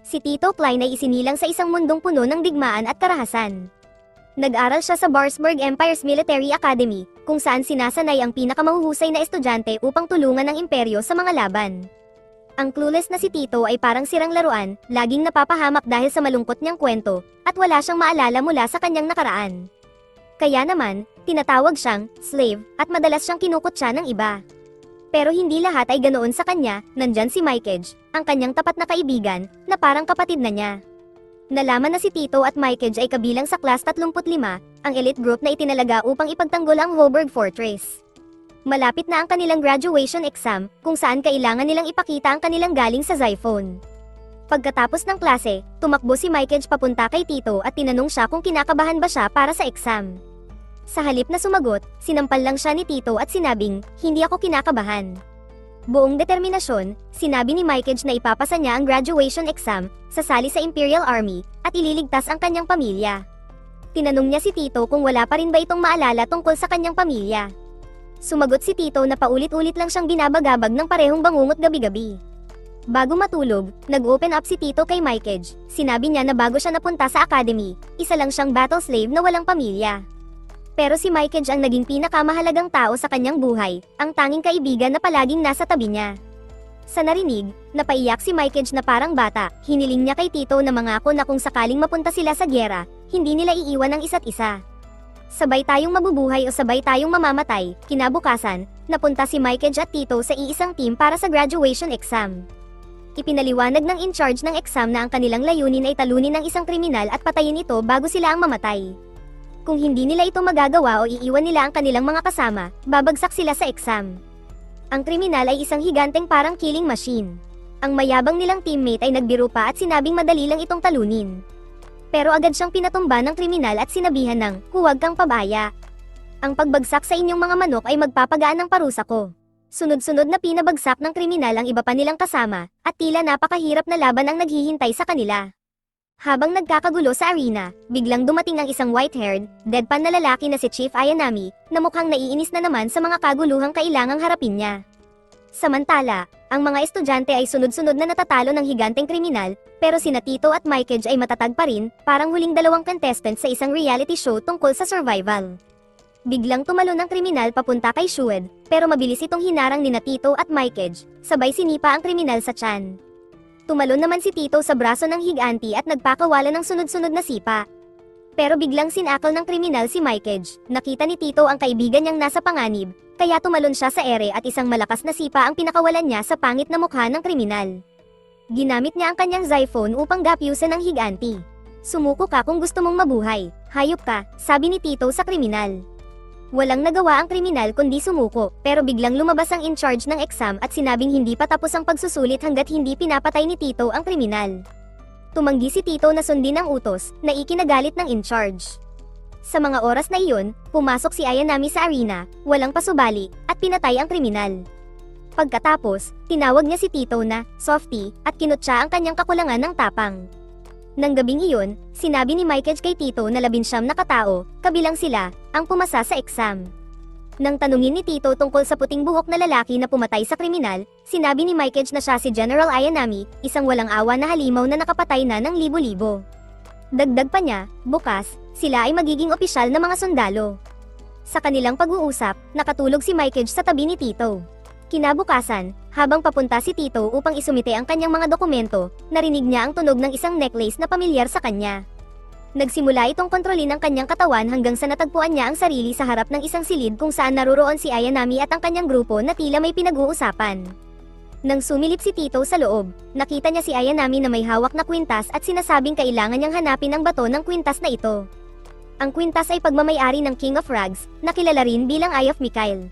Si Tito Klein ay isinilang sa isang mundong puno ng digmaan at karahasan. Nag-aral siya sa Barsberg Empire's Military Academy, kung saan sinasanay ang pinakamahuhusay na estudyante upang tulungan ang imperyo sa mga laban. Ang clueless na si Tito ay parang sirang laruan, laging napapahamak dahil sa malungkot niyang kwento, at wala siyang maalala mula sa kanyang nakaraan. Kaya naman, tinatawag siyang slave, at madalas siyang kinukutya ng iba. Pero hindi lahat ay ganoon sa kanya. Nandyan si Mikeage, ang kanyang tapat na kaibigan, na parang kapatid na niya. Nalaman na si Tito at Mikeage ay kabilang sa Class 35, ang elite group na itinalaga upang ipagtanggol ang Hoburg Fortress. Malapit na ang kanilang graduation exam, kung saan kailangan nilang ipakita ang kanilang galing sa Xiphon. Pagkatapos ng klase, tumakbo si Mikeage papunta kay Tito at tinanong siya kung kinakabahan ba siya para sa exam. Sa halip na sumagot, sinampal lang siya ni Tito at sinabing, "Hindi ako kinakabahan." Buong determinasyon, sinabi ni Mikeage na ipapasa niya ang graduation exam, sasali sa Imperial Army, at ililigtas ang kanyang pamilya. Tinanong niya si Tito kung wala pa rin ba itong maalala tungkol sa kanyang pamilya. Sumagot si Tito na paulit-ulit lang siyang binabagabag ng parehong bangungot gabi-gabi. Bago matulog, nag-open up si Tito kay Mikeage. Sinabi niya na bago siya napunta sa academy, isa lang siyang battle slave na walang pamilya. Pero si Mikeage ang naging pinakamahalagang tao sa kanyang buhay, ang tanging kaibigan na palaging nasa tabi niya. Sa narinig, napaiyak si Mikeage na parang bata. Hiniling niya kay Tito na mangako na kung sakaling mapunta sila sa gyera, hindi nila iiwan ang isa't isa. Sabay tayong mabubuhay o sabay tayong mamamatay. Kinabukasan, napunta si Mikeage at Tito sa iisang team para sa graduation exam. Ipinaliwanag ng in-charge ng exam na ang kanilang layunin ay talunin ang isang kriminal at patayin ito bago sila ang mamatay. Kung hindi nila ito magagawa o iiwan nila ang kanilang mga kasama, babagsak sila sa exam. Ang kriminal ay isang higanteng parang killing machine. Ang mayabang nilang teammate ay nagbiro pa at sinabing madali lang itong talunin. Pero agad siyang pinatumba ng kriminal at sinabihan ng, "Huwag kang pabaya. Ang pagbagsak sa inyong mga manok ay magpapagaan ng parusa ko." Sunod-sunod na pinabagsak ng kriminal ang iba pa nilang kasama, at tila napakahirap na laban ang naghihintay sa kanila. Habang nagkakagulo sa arena, biglang dumating ang isang white-haired, deadpan na lalaki na si Chief Ayanami, na mukhang naiinis na naman sa mga kaguluhang kailangang harapin niya. Samantala, ang mga estudyante ay sunod-sunod na natatalo ng higanteng kriminal, pero sina Tito at Mikeage ay matatag pa rin, parang huling dalawang contestants sa isang reality show tungkol sa survival. Biglang tumalon ang kriminal papunta kay Shued, pero mabilis itong hinarang nina Tito at Mikeage, sabay sinipa ang kriminal sa tiyan. Tumalon naman si Tito sa braso ng higanti at nagpakawala ng sunod-sunod na sipa. Pero biglang sinakal ng kriminal si Mikeage. Nakita ni Tito ang kaibigan niyang nasa panganib, kaya tumalon siya sa ere at isang malakas na sipa ang pinakawalan niya sa pangit na mukha ng kriminal. Ginamit niya ang kanyang Xiphon upang gapyusan ang higanti. "Sumuko ka kung gusto mong mabuhay, hayop ka," sabi ni Tito sa kriminal. Walang nagawa ang kriminal kundi sumuko, pero biglang lumabas ang in-charge ng exam at sinabing hindi pa tapos ang pagsusulit hanggat hindi pinapatay ni Tito ang kriminal. Tumanggi si Tito na sundin ang utos, na ikinagalit ng in-charge. Sa mga oras na iyon, pumasok si Ayanami sa arena, walang pasubali, at pinatay ang kriminal. Pagkatapos, tinawag niya si Tito na softy, at kinutya ang kanyang kakulangan ng tapang. Nang gabing iyon, sinabi ni Mikeage kay Tito na 19 na katao, kabilang sila, ang pumasa sa exam. Nang tanungin ni Tito tungkol sa puting buhok na lalaki na pumatay sa kriminal, sinabi ni Mikeage na siya si General Ayanami, isang walang awa na halimaw na nakapatay na ng libo-libo. Dagdag pa niya, bukas, sila ay magiging opisyal na mga sundalo. Sa kanilang pag-uusap, nakatulog si Mikeage sa tabi ni Tito. Kinabukasan, habang papunta si Tito upang isumite ang kanyang mga dokumento, narinig niya ang tunog ng isang necklace na pamilyar sa kanya. Nagsimula itong kontrolin ang kanyang katawan hanggang sa natagpuan niya ang sarili sa harap ng isang silid kung saan naroroon si Ayanami at ang kanyang grupo na tila may pinag-uusapan. Nang sumilip si Tito sa loob, nakita niya si Ayanami na may hawak na kwintas at sinasabing kailangan niyang hanapin ang bato ng kwintas na ito. Ang kwintas ay pagmamay-ari ng King of Rags, na kilala rin bilang Eye of Mikhail.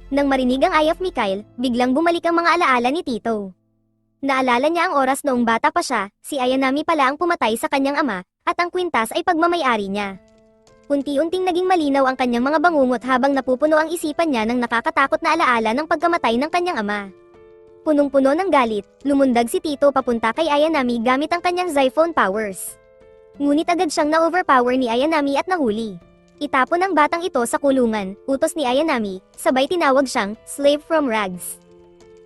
Nang marinig ang Eye of Mikhail, biglang bumalik ang mga alaala ni Tito. Naalala niya ang oras noong bata pa siya, si Ayanami pala ang pumatay sa kanyang ama, at ang kwintas ay pagmamay-ari niya. Unti-unting naging malinaw ang kanyang mga bangungot habang napupuno ang isipan niya ng nakakatakot na alaala ng pagkamatay ng kanyang ama. Punong-puno ng galit, lumundag si Tito papunta kay Ayanami gamit ang kanyang Xiphon powers. Ngunit agad siyang na-overpower ni Ayanami at nahuli. Itapon ang batang ito sa kulungan, utos ni Ayanami, sabay tinawag siyang slave from rags.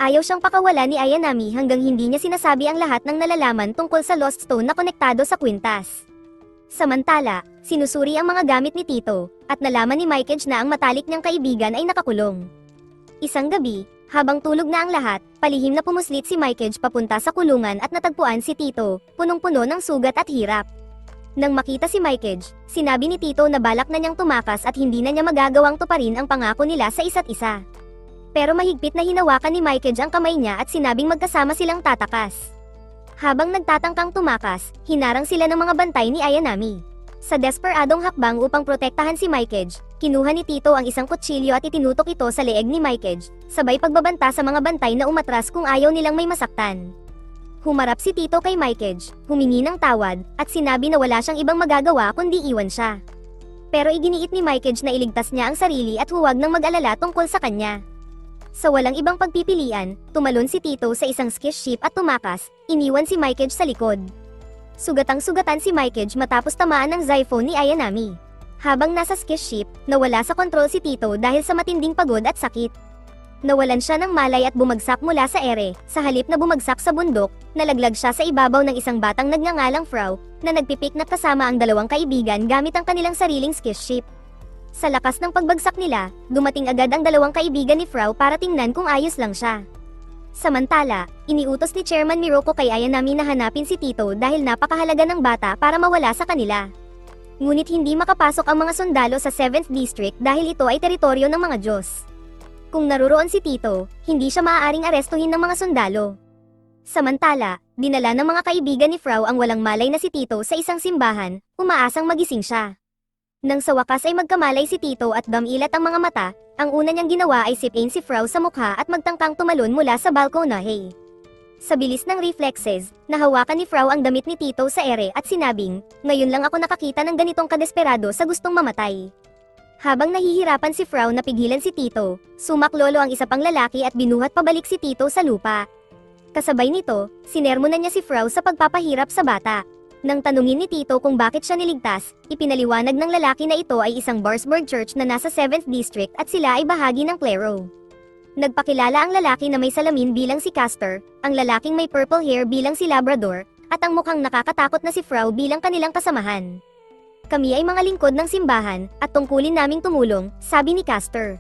Ayaw siyang pakawala ni Ayanami hanggang hindi niya sinasabi ang lahat ng nalalaman tungkol sa Lost Stone na konektado sa kwintas. Samantala, sinusuri ang mga gamit ni Tito, at nalaman ni Mikage na ang matalik niyang kaibigan ay nakakulong. Isang gabi, habang tulog na ang lahat, palihim na pumuslit si Mikage papunta sa kulungan at natagpuan si Tito, punong-puno ng sugat at hirap. Nang makita si Mikage, sinabi ni Tito na balak na niyang tumakas at hindi na niya magagawang tuparin ang pangako nila sa isa't isa. Pero mahigpit na hinawakan ni Mikage ang kamay niya at sinabing magkasama silang tatakas. Habang nagtatangkang tumakas, hinarang sila ng mga bantay ni Ayanami. Sa desperadong hakbang upang protektahan si Mikage, kinuha ni Tito ang isang kutsilyo at itinutok ito sa leeg ni Mikage, sabay pagbabanta sa mga bantay na umatras kung ayaw nilang may masaktan. Humarap si Tito kay Mikage, humingi ng tawad, at sinabi na wala siyang ibang magagawa kundi iwan siya. Pero iginiit ni Mikage na iligtas niya ang sarili at huwag nang mag-alala tungkol sa kanya. Sa walang ibang pagpipilian, tumalon si Tito sa isang ski ship at tumakas, iniwan si Mikage sa likod. Sugatang-sugatan si Mikage matapos tamaan ng Zyphone ni Ayanami. Habang nasa ski ship, nawala sa kontrol si Tito dahil sa matinding pagod at sakit. Nawalan siya ng malay at bumagsak mula sa ere, sa halip na bumagsak sa bundok, nalaglag siya sa ibabaw ng isang batang nagngangalang Frau, na nagpipiknak kasama ang dalawang kaibigan gamit ang kanilang sariling ski ship. Sa lakas ng pagbagsak nila, dumating agad ang dalawang kaibigan ni Frau para tingnan kung ayos lang siya. Samantala, iniutos ni Chairman Miroko kay Ayanami na hanapin si Tito dahil napakahalaga ng bata para mawala sa kanila. Ngunit hindi makapasok ang mga sundalo sa 7th District dahil ito ay teritoryo ng mga Diyos. Kung naruroon si Tito, hindi siya maaaring arestuhin ng mga sundalo. Samantala, dinala ng mga kaibigan ni Frau ang walang malay na si Tito sa isang simbahan, umaasang magising siya. Nang sa wakas ay magkamalay si Tito at damilat ang mga mata, ang una niyang ginawa ay sipin si Frau sa mukha at magtangkang tumalon mula sa balkonahe. Sa bilis ng reflexes, nahawakan ni Frau ang damit ni Tito sa ere at sinabing, "Ngayon lang ako nakakita ng ganitong kadesperado sa gustong mamatay." Habang nahihirapan si Frau na pigilan si Tito, sumaklolo ang isa pang lalaki at binuhat pabalik si Tito sa lupa. Kasabay nito, sinermonan niya si Frau sa pagpapahirap sa bata. Nang tanungin ni Tito kung bakit siya niligtas, ipinaliwanag ng lalaki na ito ay isang Barsburg Church na nasa 7th District at sila ay bahagi ng klero. Nagpakilala ang lalaki na may salamin bilang si Castor, ang lalaking may purple hair bilang si Labrador, at ang mukhang nakakatakot na si Frau bilang kanilang kasamahan. "Kami ay mga lingkod ng simbahan, at tungkulin naming tumulong," sabi ni Castor.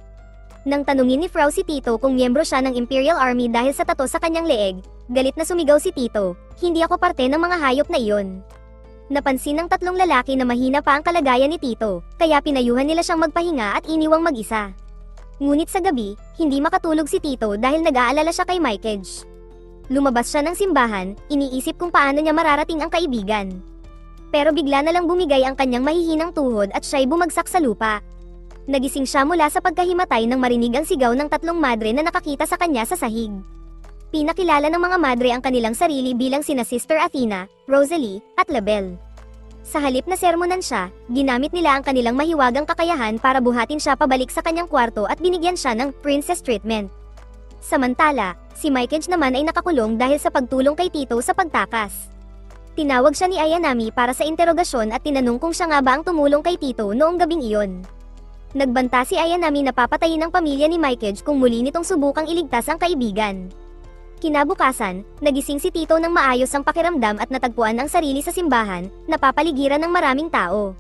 Nang tanungin ni Frau si Tito kung miyembro siya ng Imperial Army dahil sa tato sa kanyang leeg, galit na sumigaw si Tito, "Hindi ako parte ng mga hayop na iyon." Napansin ng tatlong lalaki na mahina pa ang kalagayan ni Tito, kaya pinayuhan nila siyang magpahinga at iniwang mag-isa. Ngunit sa gabi, hindi makatulog si Tito dahil nag-aalala siya kay Mikage. Lumabas siya ng simbahan, iniisip kung paano niya mararating ang kaibigan. Pero bigla na lang bumigay ang kanyang mahihinang tuhod at siya'y bumagsak sa lupa. Nagising siya mula sa pagkahimatay nang marinig ang sigaw ng tatlong madre na nakakita sa kanya sa sahig. Pinakilala ng mga madre ang kanilang sarili bilang sina Sister Athena, Rosalie, at Labelle. Sa halip na sermonan siya, ginamit nila ang kanilang mahiwagang kakayahan para buhatin siya pabalik sa kanyang kwarto at binigyan siya ng princess treatment. Samantala, si Mikage naman ay nakakulong dahil sa pagtulong kay Tito sa pagtakas. Tinawag siya ni Ayanami para sa interogasyon at tinanong kung siya nga ba ang tumulong kay Tito noong gabing iyon. Nagbanta si Ayanami na papatayin ang pamilya ni Mikage kung muli nitong subukang iligtas ang kaibigan. Kinabukasan, nagising si Tito ng maayos ang pakiramdam at natagpuan ang sarili sa simbahan, napapaligiran ng maraming tao.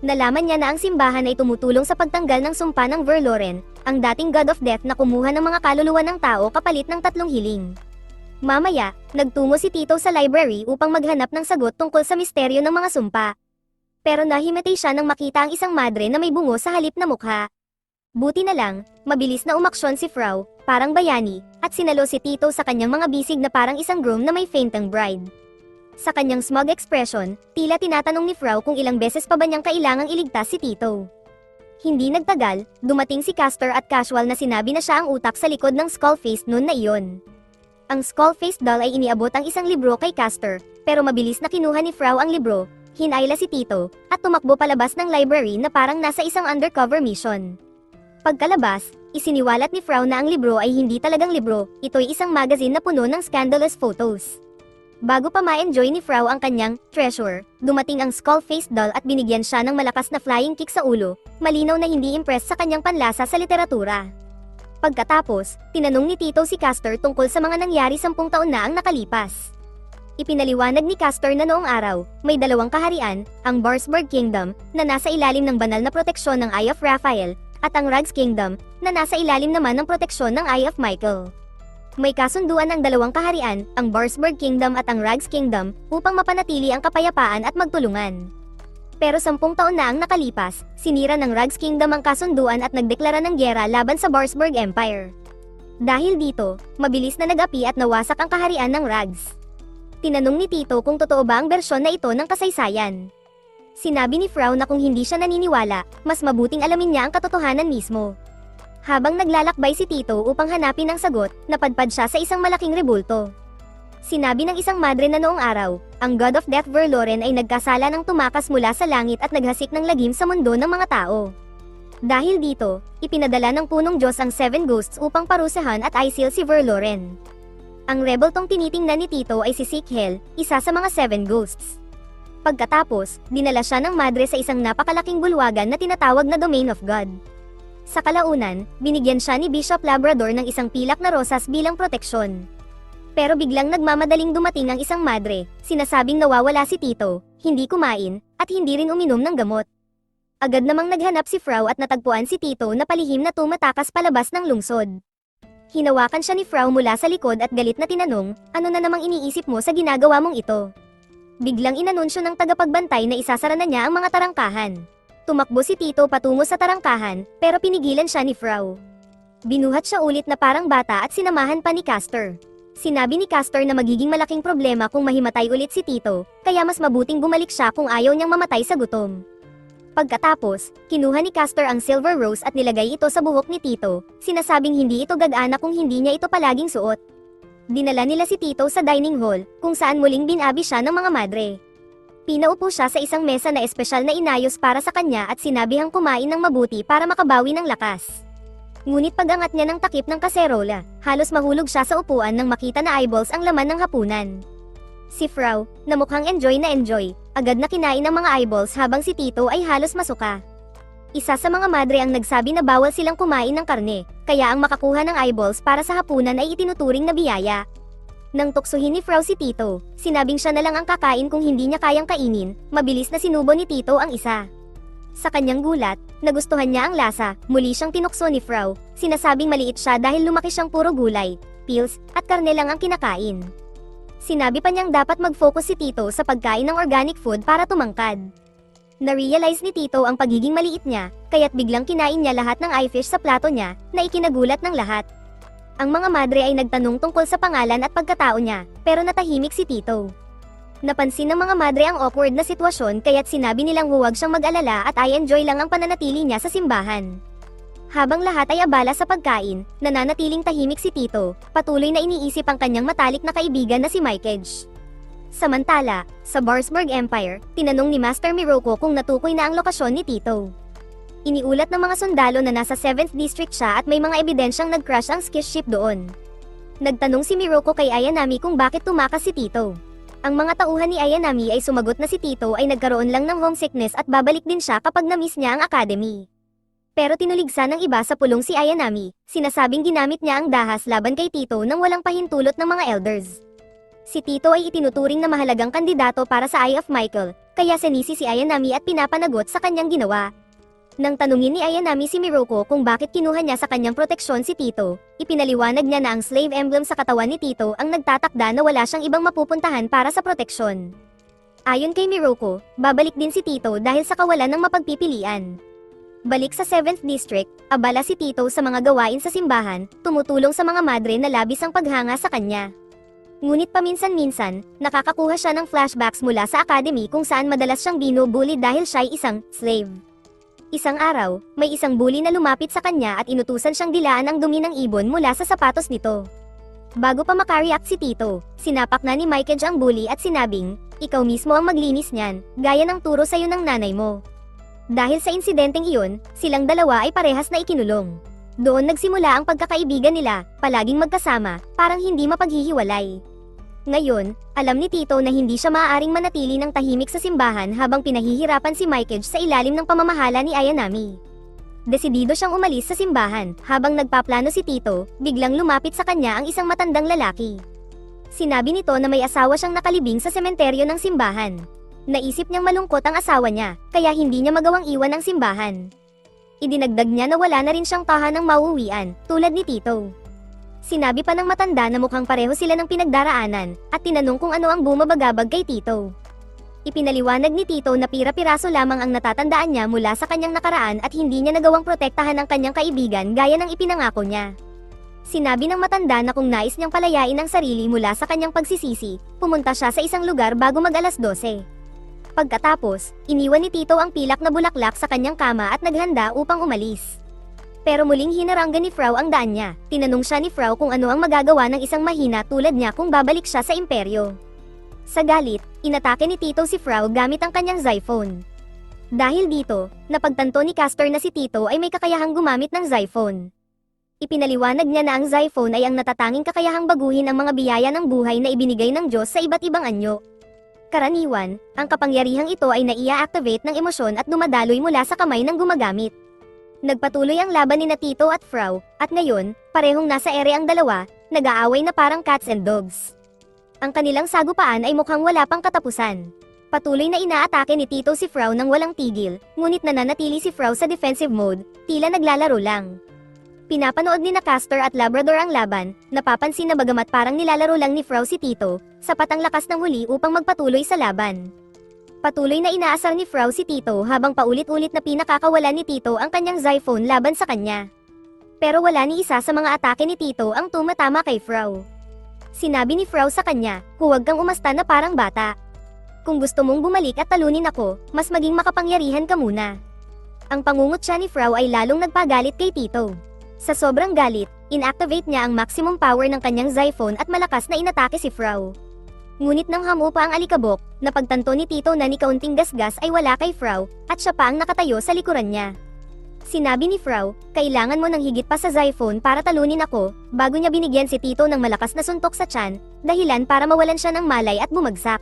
Nalaman niya na ang simbahan ay tumutulong sa pagtanggal ng sumpa ng Verloren, ang dating god of death na kumuha ng mga kaluluwa ng tao kapalit ng 3 hiling. Mamaya, nagtungo si Tito sa library upang maghanap ng sagot tungkol sa misteryo ng mga sumpa. Pero nahimatay siya nang makita ang isang madre na may bungo sa halip na mukha. Buti na lang, mabilis na umaksyon si Frau, parang bayani, at sinalo si Tito sa kanyang mga bisig na parang isang groom na may faintang bride. Sa kanyang smug expression, tila tinatanong ni Frau kung ilang beses pa ba niyang kailangang iligtas si Tito. Hindi nagtagal, dumating si Castor at casual na sinabi na siya ang utak sa likod ng Skullface noon na iyon. Ang Skullface doll ay iniabot ang isang libro kay Castor, pero mabilis na kinuha ni Frau ang libro, hinayla si Tito, at tumakbo palabas ng library na parang nasa isang undercover mission. Pagkalabas, isiniwalat ni Frau na ang libro ay hindi talagang libro, ito'y isang magazine na puno ng scandalous photos. Bago pa ma-enjoy ni Frau ang kanyang treasure, dumating ang Skullface doll at binigyan siya ng malakas na flying kick sa ulo, malinaw na hindi impressed sa kanyang panlasa sa literatura. Pagkatapos, tinanong ni Tito si Castor tungkol sa mga nangyari 10 taon na ang nakalipas. Ipinaliwanag ni Castor na noong araw, may dalawang kaharian, ang Barsburg Kingdom, na nasa ilalim ng banal na proteksyon ng Eye of Raphael, at ang Rags Kingdom, na nasa ilalim naman ng proteksyon ng Eye of Michael. May kasunduan ang dalawang kaharian, ang Barsburg Kingdom at ang Rags Kingdom, upang mapanatili ang kapayapaan at magtulungan. Pero 10 taon na ang nakalipas, sinira ng Rags Kingdom ang kasunduan at nagdeklara ng gyera laban sa Barsburg Empire. Dahil dito, mabilis na nag-api at nawasak ang kaharian ng Rags. Tinanong ni Tito kung totoo ba ang bersyon na ito ng kasaysayan. Sinabi ni Frau na kung hindi siya naniniwala, mas mabuting alamin niya ang katotohanan mismo. Habang naglalakbay si Tito upang hanapin ang sagot, napadpad siya sa isang malaking rebulto. Sinabi ng isang madre na noong araw, ang God of Death Verloren ay nagkasala ng tumakas mula sa langit at naghasik ng lagim sa mundo ng mga tao. Dahil dito, ipinadala ng punong Diyos ang 7 ghosts upang parusahan at isil si Verloren. Ang rebeltong tinitingnan ni Tito ay si Sikhel, isa sa mga 7 ghosts. Pagkatapos, dinala siya ng madre sa isang napakalaking bulwagan na tinatawag na Domain of God. Sa kalaunan, binigyan siya ni Bishop Labrador ng isang pilak na rosas bilang proteksyon. Pero biglang nagmamadaling dumating ang isang madre, sinasabing nawawala si Tito, hindi kumain, at hindi rin uminom ng gamot. Agad namang naghanap si Frau at natagpuan si Tito na palihim na tumatakas palabas ng lungsod. Hinawakan siya ni Frau mula sa likod at galit na tinanong, ano na namang iniisip mo sa ginagawa mong ito? Biglang inanunsyo ng tagapagbantay na isasara na niya ang mga tarangkahan. Tumakbo si Tito patungo sa tarangkahan, pero pinigilan siya ni Frau. Binuhat siya ulit na parang bata at sinamahan pa ni Castor. Sinabi ni Castor na magiging malaking problema kung mahimatay ulit si Tito, kaya mas mabuting bumalik siya kung ayaw niyang mamatay sa gutom. Pagkatapos, kinuha ni Castor ang silver rose at nilagay ito sa buhok ni Tito, sinasabing hindi ito gagana kung hindi niya ito palaging suot. Dinala nila si Tito sa dining hall, kung saan muling binabi siya ng mga madre. Pinaupo siya sa isang mesa na espesyal na inayos para sa kanya at sinabihang kumain ng mabuti para makabawi ng lakas. Ngunit pag-angat niya ng takip ng kaserola, halos mahulog siya sa upuan nang makita na eyeballs ang laman ng hapunan. Si Frau, na mukhang enjoy, agad na kinain ng mga eyeballs habang si Tito ay halos masuka. Isa sa mga madre ang nagsabi na bawal silang kumain ng karne, kaya ang makakuha ng eyeballs para sa hapunan ay itinuturing na biyaya. Nang tuksuhin ni Frau si Tito, sinabing siya na lang ang kakain kung hindi niya kayang kainin, mabilis na sinubo ni Tito ang isa. Sa kanyang gulat, nagustuhan niya ang lasa, muli siyang tinukso ni Frau, sinasabing maliit siya dahil lumaki siyang puro gulay, pills, at karne lang ang kinakain. Sinabi pa niyang dapat mag-focus si Tito sa pagkain ng organic food para tumangkad. Na-realize ni Tito ang pagiging maliit niya, kaya't biglang kinain niya lahat ng eyefish sa plato niya, na ikinagulat ng lahat. Ang mga madre ay nagtanong tungkol sa pangalan at pagkatao niya, pero natahimik si Tito. Napansin ng mga madre ang awkward na sitwasyon kaya't sinabi nilang huwag siyang mag-alala at i-enjoy lang ang pananatili niya sa simbahan. Habang lahat ay abala sa pagkain, nananatiling tahimik si Tito, patuloy na iniisip ang kanyang matalik na kaibigan na si Mikesh. Samantala, sa Barsburg Empire, tinanong ni Master Miroku kung natukoy na ang lokasyon ni Tito. Iniulat ng mga sundalo na nasa 7th District siya at may mga ebidensyang nag-crash ang skiff ship doon. Nagtanong si Miroku kay Ayanami kung bakit tumakas si Tito. Ang mga tauhan ni Ayanami ay sumagot na si Tito ay nagkaroon lang ng homesickness at babalik din siya kapag na-miss niya ang academy. Pero tinuligsa ng iba sa pulong si Ayanami, sinasabing ginamit niya ang dahas laban kay Tito nang walang pahintulot ng mga elders. Si Tito ay itinuturing na mahalagang kandidato para sa Eye of Michael, kaya sinisi si Ayanami at pinapanagot sa kanyang ginawa. Nang tanungin ni Ayanami si Miroku kung bakit kinuha niya sa kanyang proteksyon si Tito, ipinaliwanag niya na ang slave emblem sa katawan ni Tito ang nagtatakda na wala siyang ibang mapupuntahan para sa proteksyon. Ayon kay Miroku, babalik din si Tito dahil sa kawalan ng mapagpipilian. Balik sa 7th District, abala si Tito sa mga gawain sa simbahan, tumutulong sa mga madre na labis ang paghanga sa kanya. Ngunit paminsan-minsan, nakakakuha siya ng flashbacks mula sa academy kung saan madalas siyang binubuli dahil siya'y isang slave. Isang araw, may isang bully na lumapit sa kanya at inutusan siyang dilaan ang dumi ng ibon mula sa sapatos nito. Bago pa makareact si Tito, sinapak na ni Mikesh ang bully at sinabing, ikaw mismo ang maglinis niyan, gaya ng turo sa'yo ng nanay mo. Dahil sa insidenteng iyon, silang dalawa ay parehas na ikinulong. Doon nagsimula ang pagkakaibigan nila, palaging magkasama, parang hindi mapaghihiwalay. Ngayon, alam ni Tito na hindi siya maaaring manatili ng tahimik sa simbahan habang pinahihirapan si Mikesh sa ilalim ng pamamahala ni Ayanami. Desidido siyang umalis sa simbahan. Habang nagpaplano si Tito, biglang lumapit sa kanya ang isang matandang lalaki. Sinabi nito na may asawa siyang nakalibing sa sementeryo ng simbahan. Naisip niyang malungkot ang asawa niya, kaya hindi niya magawang iwan ang simbahan. Idinagdag niya na wala na rin siyang tahanang mauuwian, tulad ni Tito. Sinabi pa ng matanda na mukhang pareho sila ng pinagdaraanan, at tinanong kung ano ang bumabagabag kay Tito. Ipinaliwanag ni Tito na pira-piraso lamang ang natatandaan niya mula sa kanyang nakaraan at hindi niya nagawang protektahan ang kanyang kaibigan gaya ng ipinangako niya. Sinabi ng matanda na kung nais niyang palayain ang sarili mula sa kanyang pagsisisi, pumunta siya sa isang lugar bago mag-alas 12. Pagkatapos, iniwan ni Tito ang pilak na bulaklak sa kanyang kama at naghanda upang umalis. Pero muling hinaranggan ni Frau ang daan niya. Tinanong siya ni Frau kung ano ang magagawa ng isang mahina tulad niya kung babalik siya sa imperyo. Sa galit, inatake ni Tito si Frau gamit ang kanyang Zyphone. Dahil dito, napagtanto ni Castor na si Tito ay may kakayahang gumamit ng Zyphone. Ipinaliwanag niya na ang Zyphone ay ang natatanging kakayahang baguhin ang mga biyaya ng buhay na ibinigay ng Diyos sa iba't ibang anyo. Karaniwan, ang kapangyarihang ito ay naia-activate ng emosyon at dumadaloy mula sa kamay ng gumagamit. Nagpatuloy ang laban ni Tito at Frau, at ngayon, parehong nasa ere ang dalawa, nag-aaway na parang cats and dogs. Ang kanilang sagupaan ay mukhang wala pang katapusan. Patuloy na inaatake ni Tito si Frau nang walang tigil, ngunit nananatili si Frau sa defensive mode, tila naglalaro lang. Pinapanood ni Castor at Labrador ang laban, napapansin na bagamat parang nilalaro lang ni Frau si Tito, sapat ang lakas ng huli upang magpatuloy sa laban. Patuloy na inaasar ni Frau si Tito habang paulit-ulit na pinakakawalan ni Tito ang kanyang Zyphone laban sa kanya. Pero wala ni isa sa mga atake ni Tito ang tumatama kay Frau. Sinabi ni Frau sa kanya, huwag kang umasta na parang bata. Kung gusto mong bumalik at talunin ako, mas maging makapangyarihan ka muna. Ang pangungutya ni Frau ay lalong nagpagalit kay Tito. Sa sobrang galit, inactivate niya ang maximum power ng kanyang Zyphone at malakas na inatake si Frau. Ngunit nang hamu pa ang alikabok, napagtanto ni Tito na ni kaunting gasgas ay wala kay Frau, at siya pa ang nakatayo sa likuran niya. Sinabi ni Frau, kailangan mo ng higit pa sa Zyphone para talunin ako, bago niya binigyan si Tito ng malakas na suntok sa tiyan, dahilan para mawalan siya ng malay at bumagsak.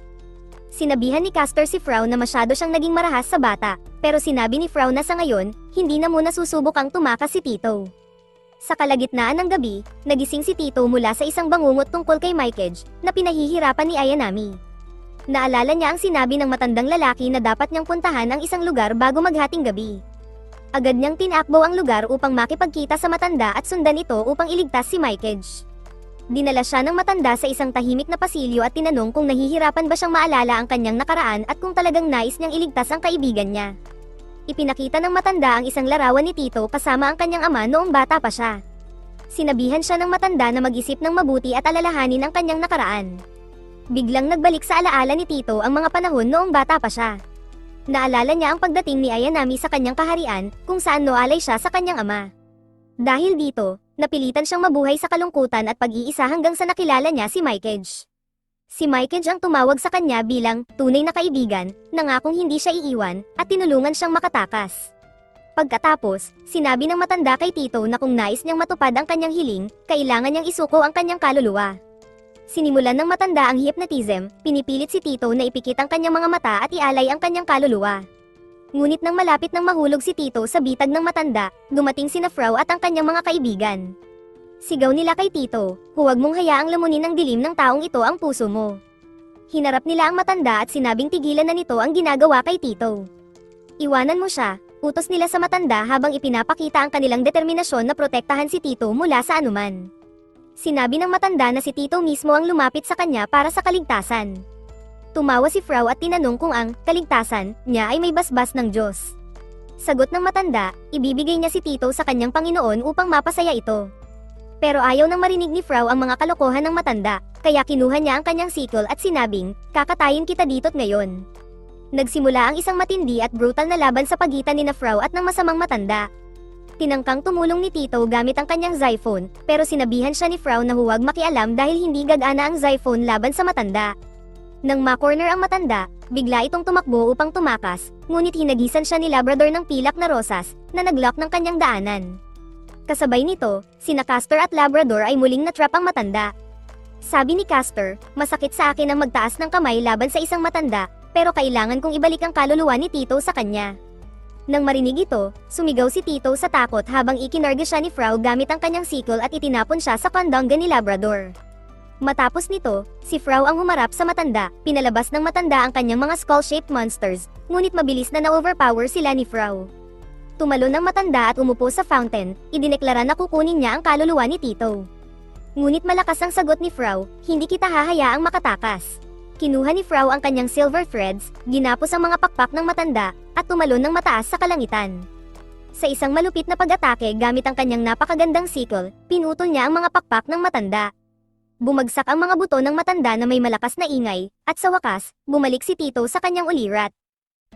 Sinabihan ni Castor si Frau na masyado siyang naging marahas sa bata, pero sinabi ni Frau na sa ngayon, hindi na muna susubukang tumakas si Tito. Sa kalagitnaan ng gabi, nagising si Tito mula sa isang bangungot tungkol kay Mikage, na pinahihirapan ni Ayanami. Naalala niya ang sinabi ng matandang lalaki na dapat niyang puntahan ang isang lugar bago maghating gabi. Agad niyang tinakbo ang lugar upang makipagkita sa matanda at sundan ito upang iligtas si Mikage. Dinala siya ng matanda sa isang tahimik na pasilyo at tinanong kung nahihirapan ba siyang maalala ang kanyang nakaraan at kung talagang nais niyang iligtas ang kaibigan niya. Ipinakita ng matanda ang isang larawan ni Tito kasama ang kanyang ama noong bata pa siya. Sinabihan siya ng matanda na mag-isip ng mabuti at alalahanin ang kanyang nakaraan. Biglang nagbalik sa alaala ni Tito ang mga panahon noong bata pa siya. Naalala niya ang pagdating ni Ayanami sa kanyang kaharian, kung saan noalay siya sa kanyang ama. Dahil dito, napilitan siyang mabuhay sa kalungkutan at pag-iisa hanggang sa nakilala niya si Mikage. Si Mikage ang tumawag sa kanya bilang tunay na kaibigan, nangakong hindi siya iiwan, at tinulungan siyang makatakas. Pagkatapos, sinabi ng matanda kay Tito na kung nais niyang matupad ang kanyang hiling, kailangan niyang isuko ang kanyang kaluluwa. Sinimulan ng matanda ang hypnotism, pinipilit si Tito na ipikit ang kanyang mga mata at ialay ang kanyang kaluluwa. Ngunit nang malapit nang mahulog si Tito sa bitag ng matanda, dumating sina Frau at ang kanyang mga kaibigan. Sigaw nila kay Tito, huwag mong hayaang lamunin ng dilim ng taong ito ang puso mo. Hinarap nila ang matanda at sinabing tigilan na nito ang ginagawa kay Tito. Iwanan mo siya, utos nila sa matanda habang ipinapakita ang kanilang determinasyon na protektahan si Tito mula sa anuman. Sinabi ng matanda na si Tito mismo ang lumapit sa kanya para sa kaligtasan. Tumawa si Frau at tinanong kung ang kaligtasan niya ay may basbas ng Diyos. Sagot ng matanda, ibibigay niya si Tito sa kanyang Panginoon upang mapasaya ito. Pero ayaw nang marinig ni Frau ang mga kalokohan ng matanda, kaya kinuha niya ang kanyang sikol at sinabing, kakatayin kita dito't ngayon. Nagsimula ang isang matindi at brutal na laban sa pagitan ni Frau at ng masamang matanda. Tinangkang tumulong ni Tito gamit ang kanyang Zyphone, pero sinabihan siya ni Frau na huwag makialam dahil hindi gagana ang Zyphone laban sa matanda. Nang ma-corner ang matanda, bigla itong tumakbo upang tumakas, ngunit hinagisan siya ni Labrador ng pilak na rosas, na naglock ng kanyang daanan. Kasabay nito, sina Castor at Labrador ay muling natrap ang matanda. Sabi ni Castor, masakit sa akin ang magtaas ng kamay laban sa isang matanda, pero kailangan kong ibalik ang kaluluwa ni Tito sa kanya. Nang marinig ito, sumigaw si Tito sa takot habang ikinarga siya ni Frau gamit ang kanyang sickle at itinapon siya sa kandangga ni Labrador. Matapos nito, si Frau ang humarap sa matanda, pinalabas ng matanda ang kanyang mga skull-shaped monsters, ngunit mabilis na na-overpower sila ni Frau. Tumalon ang matanda at umupo sa fountain, idineklara na kukunin niya ang kaluluwa ni Tito. Ngunit malakas ang sagot ni Frau, hindi kita hahayaang makatakas. Kinuha ni Frau ang kanyang silver threads, ginapos ang mga pakpak ng matanda, at tumalon ng mataas sa kalangitan. Sa isang malupit na pag-atake gamit ang kanyang napakagandang sickle, pinutol niya ang mga pakpak ng matanda. Bumagsak ang mga buto ng matanda na may malakas na ingay, at sa wakas, bumalik si Tito sa kanyang ulirat.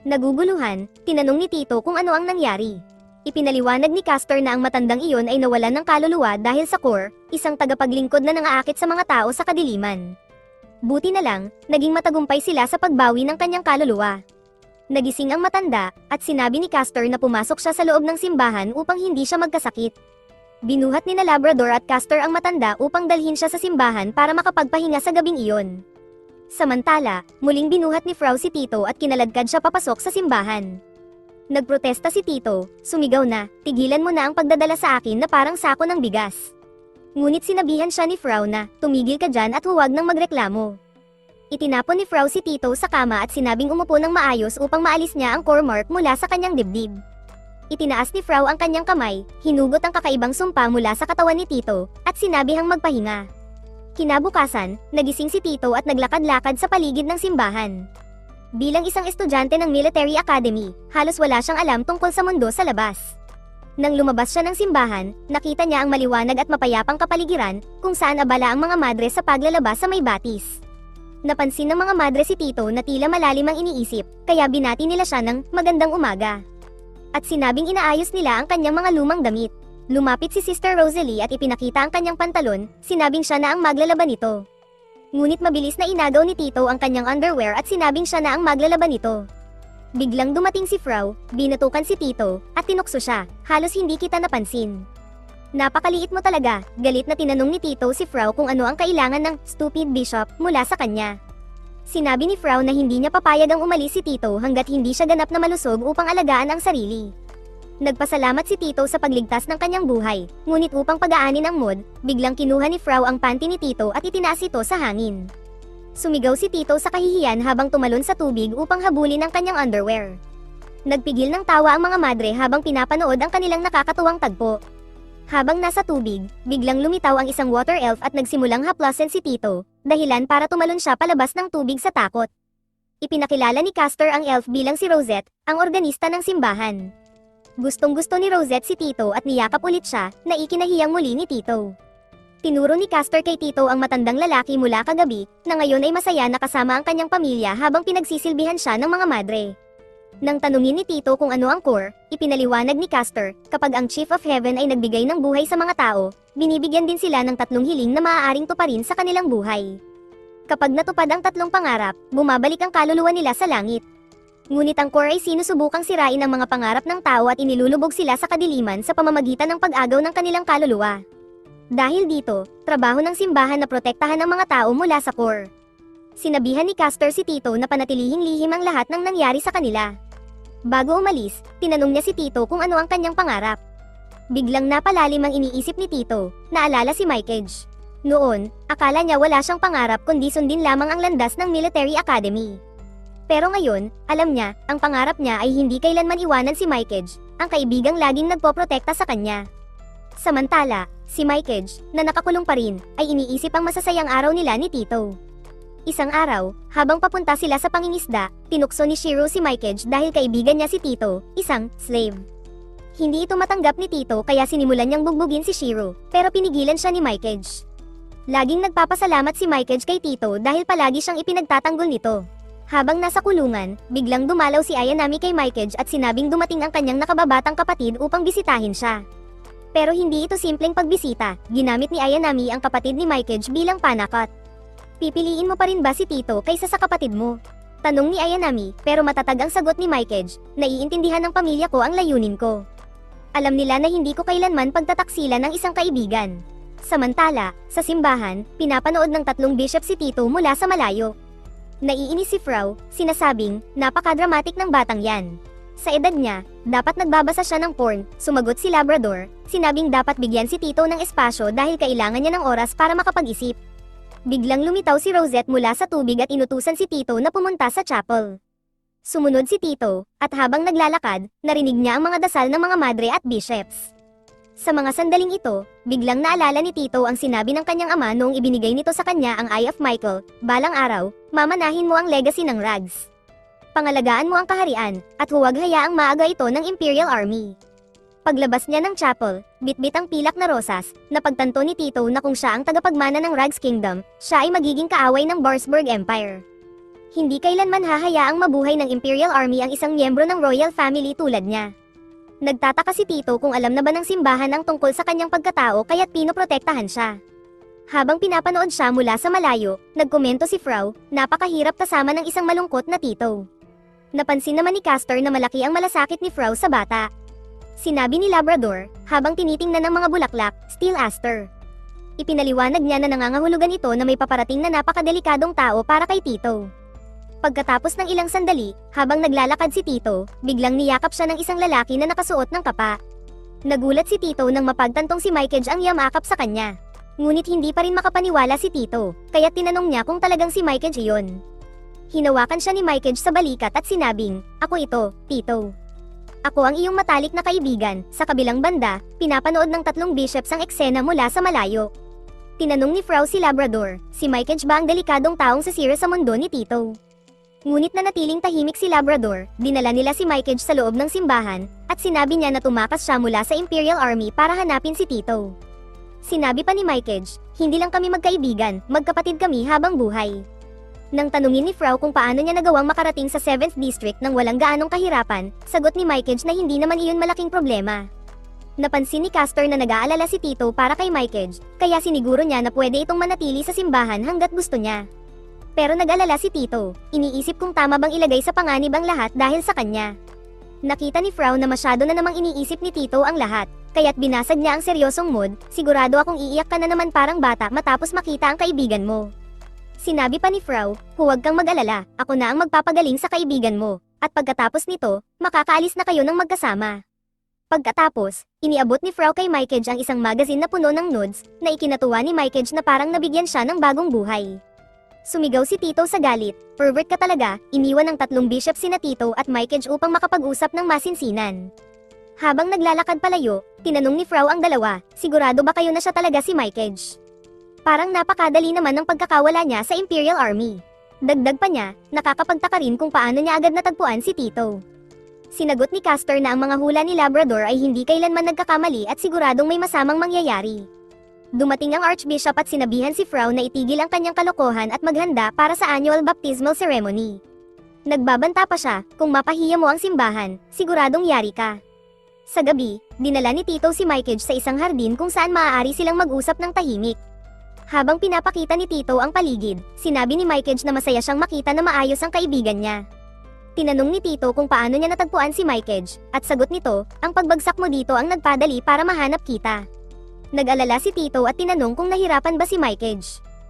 Naguguluhan, tinanong ni Tito kung ano ang nangyari. Ipinaliwanag ni Castor na ang matandang iyon ay nawalan ng kaluluwa dahil sa Core, isang tagapaglingkod na nangaakit sa mga tao sa kadiliman. Buti na lang, naging matagumpay sila sa pagbawi ng kanyang kaluluwa. Nagising ang matanda, at sinabi ni Castor na pumasok siya sa loob ng simbahan upang hindi siya magkasakit. Binuhat ni na Labrador at Castor ang matanda upang dalhin siya sa simbahan para makapagpahinga sa gabing iyon. Samantala, muling binuhat ni Frau si Tito at kinaladkad siya papasok sa simbahan. Nagprotesta si Tito, sumigaw na, tigilan mo na ang pagdadala sa akin na parang sako ng bigas. Ngunit sinabihan siya ni Frau na, tumigil ka dyan at huwag nang magreklamo. Itinapon ni Frau si Tito sa kama at sinabing umupo ng maayos upang maalis niya ang core mark mula sa kanyang dibdib. Itinaas ni Frau ang kanyang kamay, hinugot ang kakaibang sumpa mula sa katawan ni Tito, at sinabihang magpahinga. Kinabukasan, nagising si Tito at naglakad-lakad sa paligid ng simbahan. Bilang isang estudyante ng military academy, halos wala siyang alam tungkol sa mundo sa labas. Nang lumabas siya ng simbahan, nakita niya ang maliwanag at mapayapang kapaligiran, kung saan abala ang mga madre sa paglalaba sa may batis. Napansin ng mga madre si Tito na tila malalim ang iniisip, kaya binati nila siya ng magandang umaga. At sinabing inaayos nila ang kanyang mga lumang damit. Lumapit si Sister Rosalie at ipinakita ang kanyang pantalon, sinabing siya na ang maglalaban nito. Ngunit mabilis na inagaw ni Tito ang kanyang underwear at sinabing siya na ang maglalaban nito. Biglang dumating si Frau, binatukan si Tito, at tinukso siya, halos hindi kita napansin. Napakaliit mo talaga, galit na tinanong ni Tito si Frau kung ano ang kailangan ng stupid bishop mula sa kanya. Sinabi ni Frau na hindi niya papayag ang umalis si Tito hanggat hindi siya ganap na malusog upang alagaan ang sarili. Nagpasalamat si Tito sa pagligtas ng kanyang buhay, ngunit upang pag-aanin ang mood, biglang kinuha ni Frau ang panty ni Tito at itinaas ito sa hangin. Sumigaw si Tito sa kahihiyan habang tumalon sa tubig upang habulin ang kanyang underwear. Nagpigil ng tawa ang mga madre habang pinapanood ang kanilang nakakatuwang tagpo. Habang nasa tubig, biglang lumitaw ang isang water elf at nagsimulang haplasin si Tito, dahilan para tumalon siya palabas ng tubig sa takot. Ipinakilala ni Castor ang elf bilang si Rosette, ang organista ng simbahan. Gustong-gusto ni Rosette si Tito at niyakap ulit siya, na ikinahiyang muli ni Tito. Tinuro ni Castor kay Tito ang matandang lalaki mula kagabi, na ngayon ay masaya na kasama ang kanyang pamilya habang pinagsisilbihan siya ng mga madre. Nang tanungin ni Tito kung ano ang core, ipinaliwanag ni Castor, kapag ang Chief of Heaven ay nagbigay ng buhay sa mga tao, binibigyan din sila ng 3 hiling na maaaring tuparin sa kanilang buhay. Kapag natupad ang 3 pangarap, bumabalik ang kaluluwa nila sa langit. Ngunit ang core ay sinusubukang sirain ang mga pangarap ng tao at inilulubog sila sa kadiliman sa pamamagitan ng pag-agaw ng kanilang kaluluwa. Dahil dito, trabaho ng simbahan na protektahan ang mga tao mula sa core. Sinabihan ni Castor si Tito na panatilihing lihim ang lahat ng nangyari sa kanila. Bago umalis, tinanong niya si Tito kung ano ang kanyang pangarap. Biglang napalalim ang iniisip ni Tito, naalala si Mikeage. Noon, akala niya wala siyang pangarap kundi sundin lamang ang landas ng military academy. Pero ngayon, alam niya, ang pangarap niya ay hindi kailanman iwanan si Mikeage, ang kaibigang laging nagpoprotekta sa kanya. Samantala, si Mikeage, na nakakulong pa rin, ay iniisip ang masasayang araw nila ni Tito. Isang araw, habang papunta sila sa pangingisda, tinukso ni Shiro si Mikeage dahil kaibigan niya si Tito, isang slave. Hindi ito matanggap ni Tito kaya sinimulan niyang bugbugin si Shiro, pero pinigilan siya ni Mikeage. Laging nagpapasalamat si Mikeage kay Tito dahil palagi siyang ipinagtatanggol nito. Habang nasa kulungan, biglang dumalaw si Ayanami kay Mikeage at sinabing dumating ang kanyang nakababatang kapatid upang bisitahin siya. Pero hindi ito simpleng pagbisita, ginamit ni Ayanami ang kapatid ni Mikeage bilang panakot. Pipiliin mo pa rin ba si Tito kaysa sa kapatid mo? Tanong ni Ayanami, pero matatag ang sagot ni Mikeage, naiintindihan ng pamilya ko ang layunin ko. Alam nila na hindi ko kailanman pagtataksila ng isang kaibigan. Samantala, sa simbahan, pinapanood ng 3 bishop si Tito mula sa malayo. Naiinis si Frau, sinasabing, napaka-dramatic ng batang yan. Sa edad niya, dapat nagbabasa siya ng porn, sumagot si Labrador, sinabing dapat bigyan si Tito ng espasyo dahil kailangan niya ng oras para makapag-isip. Biglang lumitaw si Rosette mula sa tubig at inutusan si Tito na pumunta sa chapel. Sumunod si Tito, at habang naglalakad, narinig niya ang mga dasal ng mga madre at bishops. Sa mga sandaling ito, biglang naalala ni Tito ang sinabi ng kanyang ama noong ibinigay nito sa kanya ang Eye of Michael, balang araw, mamanahin mo ang legacy ng Rags. Pangalagaan mo ang kaharian, at huwag hayaang maaga ito ng Imperial Army. Paglabas niya ng chapel, bitbit ang pilak na rosas, napagtanto ni Tito na kung siya ang tagapagmana ng Rags Kingdom, siya ay magiging kaaway ng Barsburg Empire. Hindi kailanman hahayaang mabuhay ng Imperial Army ang isang miyembro ng royal family tulad niya. Nagtataka si Tito kung alam na ba ng simbahan ang tungkol sa kanyang pagkatao kaya't pinoprotektahan siya. Habang pinapanood siya mula sa malayo, nagkomento si Frau, napakahirap kasama ng isang malungkot na Tito. Napansin naman ni Castor na malaki ang malasakit ni Frau sa bata. Sinabi ni Labrador, habang tinitingnan ng mga bulaklak, still aster. Ipinaliwanag niya na nangangahulugan ito na may paparating na napakadelikadong tao para kay Tito. Pagkatapos ng ilang sandali, habang naglalakad si Tito, biglang niyakap siya ng isang lalaki na nakasuot ng kapa. Nagulat si Tito nang mapagtantong si Mikej ang yamakap sa kanya. Ngunit hindi pa rin makapaniwala si Tito, kaya tinanong niya kung talagang si Mikej iyon. Hinawakan siya ni Mikej sa balikat at sinabing, "Ako ito, Tito. Ako ang iyong matalik na kaibigan." Sa kabilang banda, pinapanood ng tatlong bishops ang eksena mula sa malayo. Tinanong ni Frau si Labrador, si Mikej ba ang delikadong taong sasira sa mundo ni Tito? Ngunit nanatiling tahimik si Labrador, dinala nila si Mikej sa loob ng simbahan, at sinabi niya na tumakas siya mula sa Imperial Army para hanapin si Tito. Sinabi pa ni Mikej, "Hindi lang kami magkaibigan, magkapatid kami habang buhay." Nang tanungin ni Frau kung paano niya nagawang makarating sa 7th District nang walang gaanong kahirapan, sagot ni Mikej na hindi naman iyon malaking problema. Napansin ni Castor na nag-aalala si Tito para kay Mikej, kaya siniguro niya na pwede itong manatili sa simbahan hanggat gusto niya. Pero nag-alala si Tito, iniisip kung tama bang ilagay sa panganib ang lahat dahil sa kanya. Nakita ni Frau na masyado na namang iniisip ni Tito ang lahat, kaya't binasag niya ang seryosong mood, "Sigurado akong iiyak ka na naman parang bata matapos makita ang kaibigan mo." Sinabi pa ni Frau, "Huwag kang mag-alala, ako na ang magpapagaling sa kaibigan mo, at pagkatapos nito, makakaalis na kayo ng magkasama." Pagkatapos, iniabot ni Frau kay Mikej ang isang magazine na puno ng nudes, na ikinatuwa ni Mikej na parang nabigyan siya ng bagong buhay. Sumigaw si Tito sa galit, "Pervert ka talaga." Iniwan ng tatlong bishop sina Tito at Mikej upang makapag-usap ng masinsinan. Habang naglalakad palayo, tinanong ni Frau ang dalawa, "Sigurado ba kayo na siya talaga si Mikej? Parang napakadali naman ng pagkakawala niya sa Imperial Army." Dagdag pa niya, nakakapagtaka rin kung paano niya agad natagpuan si Tito. Sinagot ni Castor na ang mga hula ni Labrador ay hindi kailanman nagkakamali at siguradong may masamang mangyayari. Dumating ang Archbishop at sinabihan si Frau na itigil ang kanyang kalokohan at maghanda para sa annual baptismal ceremony. Nagbabanta pa siya, "Kung mapahiya mo ang simbahan, siguradong yari ka." Sa gabi, dinala ni Tito si Mikej sa isang hardin kung saan maaari silang mag-usap ng tahimik. Habang pinapakita ni Tito ang paligid, sinabi ni Mikej na masaya siyang makita na maayos ang kaibigan niya. Tinanong ni Tito kung paano niya natagpuan si Mikej, at sagot nito, "Ang pagbagsak mo dito ang nagpadali para mahanap kita." Nag-alala si Tito at tinanong kung nahirapan ba si Mikej.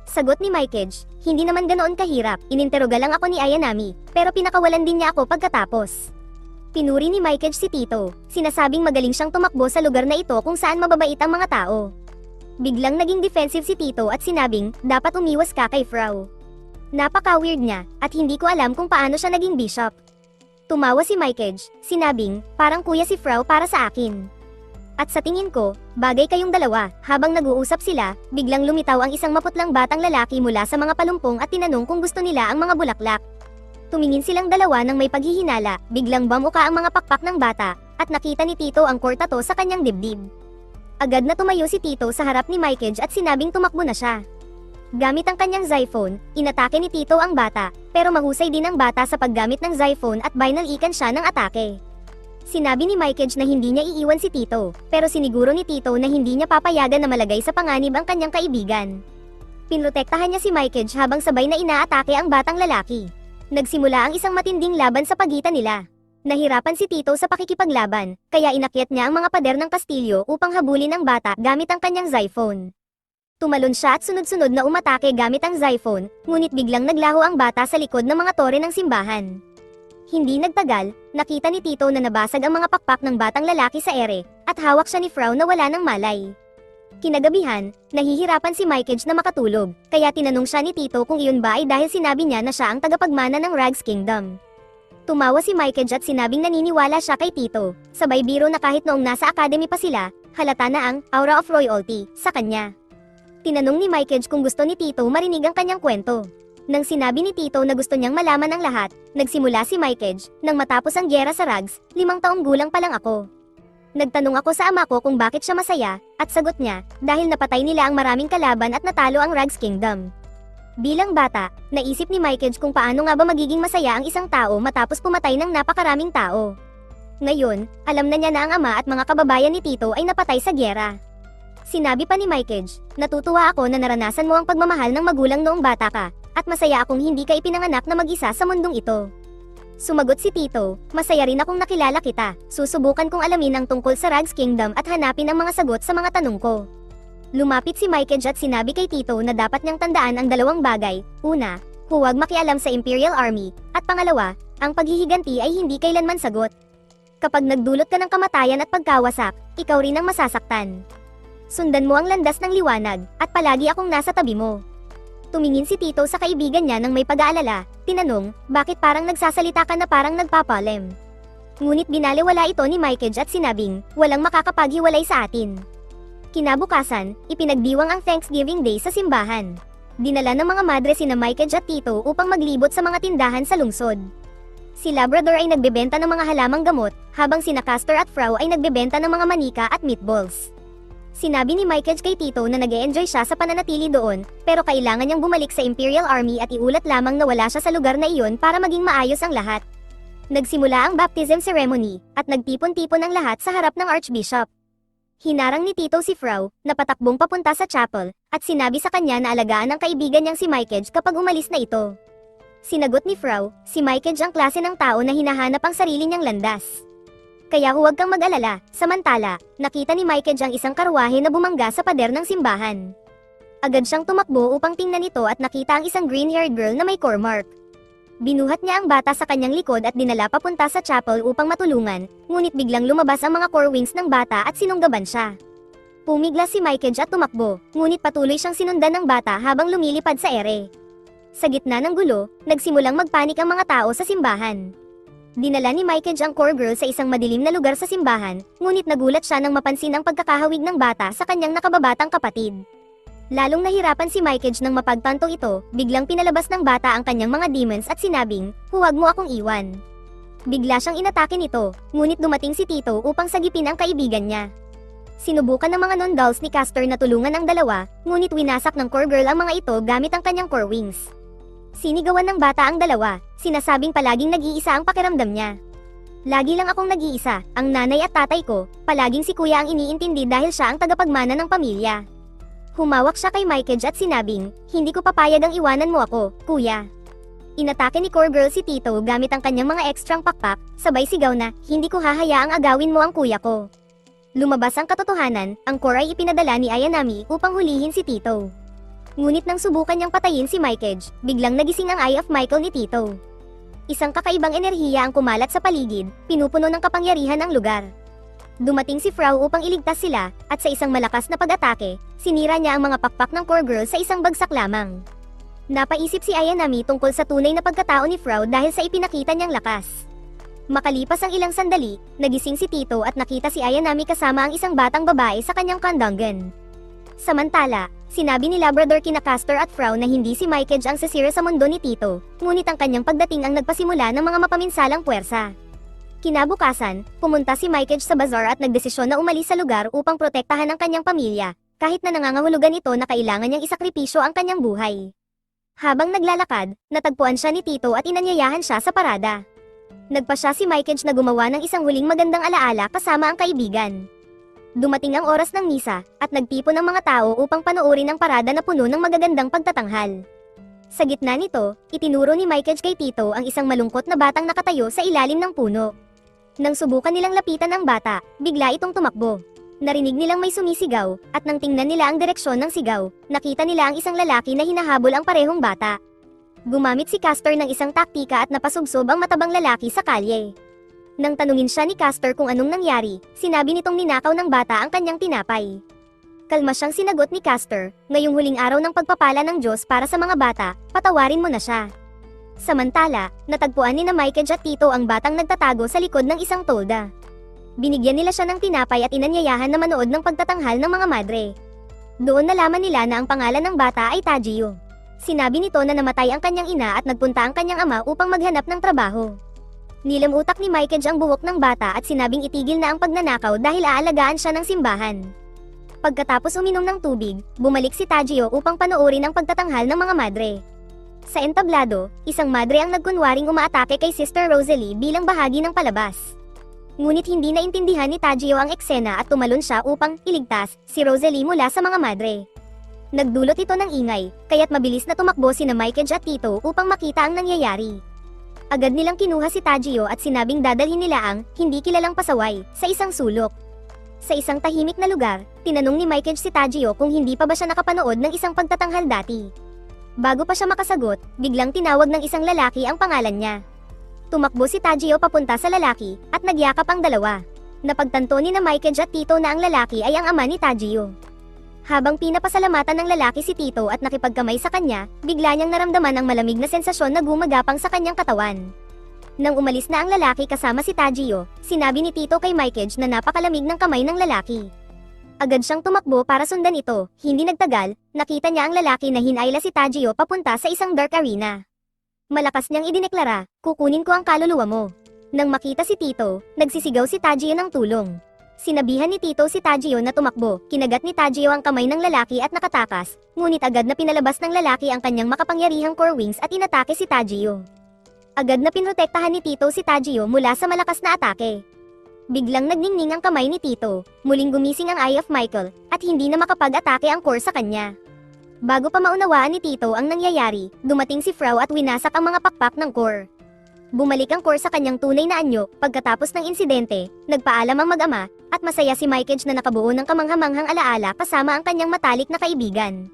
Sagot ni Mikej, "Hindi naman ganoon kahirap, ininteroga lang ako ni Ayanami, pero pinakawalan din niya ako pagkatapos." Pinuri ni Mikej si Tito, sinasabing magaling siyang tumakbo sa lugar na ito kung saan mababait ang mga tao. Biglang naging defensive si Tito at sinabing, "Dapat umiwas ka kay Frau. Napaka-weird niya, at hindi ko alam kung paano siya naging bishop." Tumawa si Mikej, sinabing, "Parang kuya si Frau para sa akin. At sa tingin ko, bagay kayong dalawa." Habang nag-uusap sila, biglang lumitaw ang isang maputlang batang lalaki mula sa mga palumpong at tinanong kung gusto nila ang mga bulaklak. Tumingin silang dalawa nang may paghihinala, biglang bamuka ang mga pakpak ng bata, at nakita ni Tito ang kortato sa kanyang dibdib. Agad na tumayo si Tito sa harap ni Mikej at sinabing tumakbo na siya. Gamit ang kanyang Zyphone, inatake ni Tito ang bata, pero mahusay din ang bata sa paggamit ng Zyphone at binalikan siya ng atake. Sinabi ni Mikej na hindi niya iiwan si Tito, pero siniguro ni Tito na hindi niya papayagan na malagay sa panganib ang kanyang kaibigan. Pinrotektahan niya si Mikej habang sabay na inaatake ang batang lalaki. Nagsimula ang isang matinding laban sa pagitan nila. Nahirapan si Tito sa pakikipaglaban, kaya inakyat niya ang mga pader ng kastilyo upang habulin ang bata gamit ang kanyang Zyphone. Tumalon siya at sunod-sunod na umatake gamit ang Zyphone, ngunit biglang naglaho ang bata sa likod ng mga tore ng simbahan. Hindi nagtagal, nakita ni Tito na nabasag ang mga pakpak ng batang lalaki sa ere, at hawak siya ni Frau na wala ng malay. Kinagabihan, nahihirapan si Mykage na makatulog, kaya tinanong siya ni Tito kung iyon ba ay dahil sinabi niya na siya ang tagapagmana ng Rags Kingdom. Tumawa si Mykage at sinabing naniniwala siya kay Tito, sabay biro na kahit noong nasa academy pa sila, halata na ang aura of royalty sa kanya. Tinanong ni Mykage kung gusto ni Tito marinig ang kanyang kwento. Nang sinabi ni Tito na gusto niyang malaman ang lahat, nagsimula si Mykage, nang matapos ang gyera sa Rags, 5 taong gulang pa lang ako. Nagtanong ako sa ama ko kung bakit siya masaya, at sagot niya, dahil napatay nila ang maraming kalaban at natalo ang Rags Kingdom. Bilang bata, naisip ni Mykage kung paano nga ba magiging masaya ang isang tao matapos pumatay ng napakaraming tao. Ngayon, alam na niya na ang ama at mga kababayan ni Tito ay napatay sa gyera. Sinabi pa ni Mykage, natutuwa ako na naranasan mo ang pagmamahal ng magulang noong bata ka, at masaya akong hindi ka ipinanganak na mag-isa sa mundong ito. Sumagot si Tito, masaya rin akong nakilala kita, susubukan kong alamin ang tungkol sa Rags Kingdom at hanapin ang mga sagot sa mga tanong ko. Lumapit si Mykage at sinabi kay Tito na dapat niyang tandaan ang 2 bagay, una, huwag makialam sa Imperial Army, at pangalawa, ang paghihiganti ay hindi kailanman sagot. Kapag nagdulot ka ng kamatayan at pagkawasak, ikaw rin ang masasaktan. Sundan mo ang landas ng liwanag, at palagi akong nasa tabi mo. Tumingin si Tito sa kaibigan niya nang may pag-aalala, tinanong, bakit parang nagsasalita ka na parang nagpapalem? Ngunit binaliwala ito ni Mykage at sinabing, walang makakapaghiwalay sa atin. Kinabukasan, ipinagdiwang ang Thanksgiving Day sa simbahan. Dinala ng mga madre sina Mykage at Tito upang maglibot sa mga tindahan sa lungsod. Si Labrador ay nagbebenta ng mga halamang gamot, habang sina Castor at Frau ay nagbebenta ng mga manika at meatballs. Sinabi ni Mykage kay Tito na nag-e-enjoy siya sa pananatili doon, pero kailangan niyang bumalik sa Imperial Army at iulat lamang na wala siya sa lugar na iyon para maging maayos ang lahat. Nagsimula ang baptism ceremony, at nagtipon-tipon ang lahat sa harap ng Archbishop. Hinarang ni Tito si Frau, na patakbong papunta sa chapel, at sinabi sa kanya na alagaan ng kaibigan niyang si Mykage kapag umalis na ito. Sinagot ni Frau, si Mykage ang klase ng tao na hinahanap ang sarili niyang landas. Kaya huwag kang mag-alala. Samantala, nakita ni Mykage ang isang karwahe na bumangga sa pader ng simbahan. Agad siyang tumakbo upang tingnan ito at nakita ang isang green-haired girl na may core mark. Binuhat niya ang bata sa kanyang likod at dinala papunta sa chapel upang matulungan, ngunit biglang lumabas ang mga core wings ng bata at sinunggaban siya. Pumigla si Mykage at tumakbo, ngunit patuloy siyang sinundan ng bata habang lumilipad sa ere. Sa gitna ng gulo, nagsimulang magpanik ang mga tao sa simbahan. Dinala ni Mykage ang core girl sa isang madilim na lugar sa simbahan, ngunit nagulat siya nang mapansin ang pagkakahawig ng bata sa kanyang nakababatang kapatid. Lalong nahirapan si Mykage nang mapagtanto ito, biglang pinalabas ng bata ang kanyang mga demons at sinabing, huwag mo akong iwan. Bigla siyang inatake nito, ngunit dumating si Tito upang sagipin ang kaibigan niya. Sinubukan ng mga non-dolls ni Castor na tulungan ang dalawa, ngunit winasak ng core girl ang mga ito gamit ang kanyang core wings. Sinigawan ng bata ang dalawa, sinasabing palaging nag-iisa ang pakiramdam niya. Lagi lang akong nag-iisa, ang nanay at tatay ko, palaging si kuya ang iniintindi dahil siya ang tagapagmana ng pamilya. Humawak siya kay Mykage at sinabing, hindi ko papayag ang iwanan mo ako, kuya. Inatake ni core girl si Tito gamit ang kanyang mga ekstrang pakpak, sabay sigaw na, hindi ko hahayaang agawin mo ang kuya ko. Lumabas ang katotohanan, ang core ay ipinadala ni Ayanami upang hulihin si Tito. Ngunit nang subukan niyang patayin si Mykage, biglang nagising ang Eye of Michael ni Tito. Isang kakaibang enerhiya ang kumalat sa paligid, pinupuno ng kapangyarihan ang lugar. Dumating si Frau upang iligtas sila, at sa isang malakas na pag-atake, sinira niya ang mga pakpak ng core girl sa isang bagsak lamang. Napaisip si Ayanami tungkol sa tunay na pagkatao ni Frau dahil sa ipinakita niyang lakas. Makalipas ang ilang sandali, nagising si Tito at nakita si Ayanami kasama ang isang batang babae sa kanyang kandanggan. Samantala, sinabi ni Labrador kina Castor at Frau na hindi si Mykage ang sisira sa mundo ni Tito, ngunit ang kanyang pagdating ang nagpasimula ng mga mapaminsalang puwersa. Kinabukasan, pumunta si Mykage sa bazaar at nagdesisyon na umalis sa lugar upang protektahan ang kanyang pamilya, kahit na nangangahulugan ito na kailangan niyang isakripisyo ang kanyang buhay. Habang naglalakad, natagpuan siya ni Tito at inanyayahan siya sa parada. Nagpa siya si Mykage na gumawa ng isang huling magandang alaala kasama ang kaibigan. Dumating ang oras ng misa, at nagtipon ang mga tao upang panoorin ang parada na puno ng magagandang pagtatanghal. Sa gitna nito, itinuro ni Mykage kay Tito ang isang malungkot na batang nakatayo sa ilalim ng puno. Nang subukan nilang lapitan ang bata, bigla itong tumakbo. Narinig nilang may sumisigaw, at nang tingnan nila ang direksyon ng sigaw, nakita nila ang isang lalaki na hinahabol ang parehong bata. Gumamit si Castor ng isang taktika at napasubsob ang matabang lalaki sa kalye. Nang tanungin siya ni Castor kung anong nangyari, sinabi nitong ninakaw ng bata ang kanyang tinapay. Kalma siyang sinagot ni Castor, ngayong huling araw ng pagpapala ng Diyos para sa mga bata, patawarin mo na siya. Samantala, natagpuan ni na Mikey at Tito ang batang nagtatago sa likod ng isang tolda. Binigyan nila siya ng tinapay at inanyayahan na manood ng pagtatanghal ng mga madre. Doon nalaman nila na ang pangalan ng bata ay Tajio. Sinabi nito na namatay ang kanyang ina at nagpunta ang kanyang ama upang maghanap ng trabaho. Nilamutak ni Mikey ang buhok ng bata at sinabing itigil na ang pagnanakaw dahil aalagaan siya ng simbahan. Pagkatapos uminom ng tubig, bumalik si Tajio upang panoorin ang pagtatanghal ng mga madre. Sa entablado, isang madre ang nagkunwaring umaatake kay Sister Rosalie bilang bahagi ng palabas. Ngunit hindi naintindihan ni Tajio ang eksena at tumalon siya upang iligtas si Rosalie mula sa mga madre. Nagdulot ito ng ingay, kaya't mabilis na tumakbo sina Mikey at Tito upang makita ang nangyayari. Agad nilang kinuha si Tajio at sinabing dadalhin nila ang hindi kilalang pasaway sa isang sulok. Sa isang tahimik na lugar, tinanong ni Mikey si Tajio kung hindi pa ba siya nakapanood ng isang pagtatanghal dati. Bago pa siya makasagot, biglang tinawag ng isang lalaki ang pangalan niya. Tumakbo si Tajio papunta sa lalaki at nagyakap ang dalawa. Napagtanto ni na Mikey at Tito na ang lalaki ay ang ama ni Tajio. Habang pinapasalamatan ng lalaki si Tito at nakipagkamay sa kanya, bigla niyang naramdaman ang malamig na sensasyon na gumagapang sa kanyang katawan. Nang umalis na ang lalaki kasama si Tajio, sinabi ni Tito kay Mikey na napakalamig ng kamay ng lalaki. Agad siyang tumakbo para sundan ito, hindi nagtagal, nakita niya ang lalaki na hinayla si Tajio papunta sa isang dark arena. Malakas niyang idineklara, kukunin ko ang kaluluwa mo. Nang makita si Tito, nagsisigaw si Tajio ng tulong. Sinabihan ni Tito si Tajio na tumakbo, kinagat ni Tajio ang kamay ng lalaki at nakatakas, ngunit agad na pinalabas ng lalaki ang kanyang makapangyarihang core wings at inatake si Tajio. Agad na pinrotektahan ni Tito si Tajio mula sa malakas na atake. Biglang nagningning ang kamay ni Tito, muling gumising ang Eye of Michael, at hindi na makapag-atake ang core sa kanya. Bago pa maunawaan ni Tito ang nangyayari, dumating si Frau at winasak ang mga pakpak ng core. Bumalik ang core sa kanyang tunay na anyo, pagkatapos ng insidente, nagpaalam ang mag-ama, at masaya si Mikey na nakabuo ng kamanghamanghang alaala kasama ang kanyang matalik na kaibigan.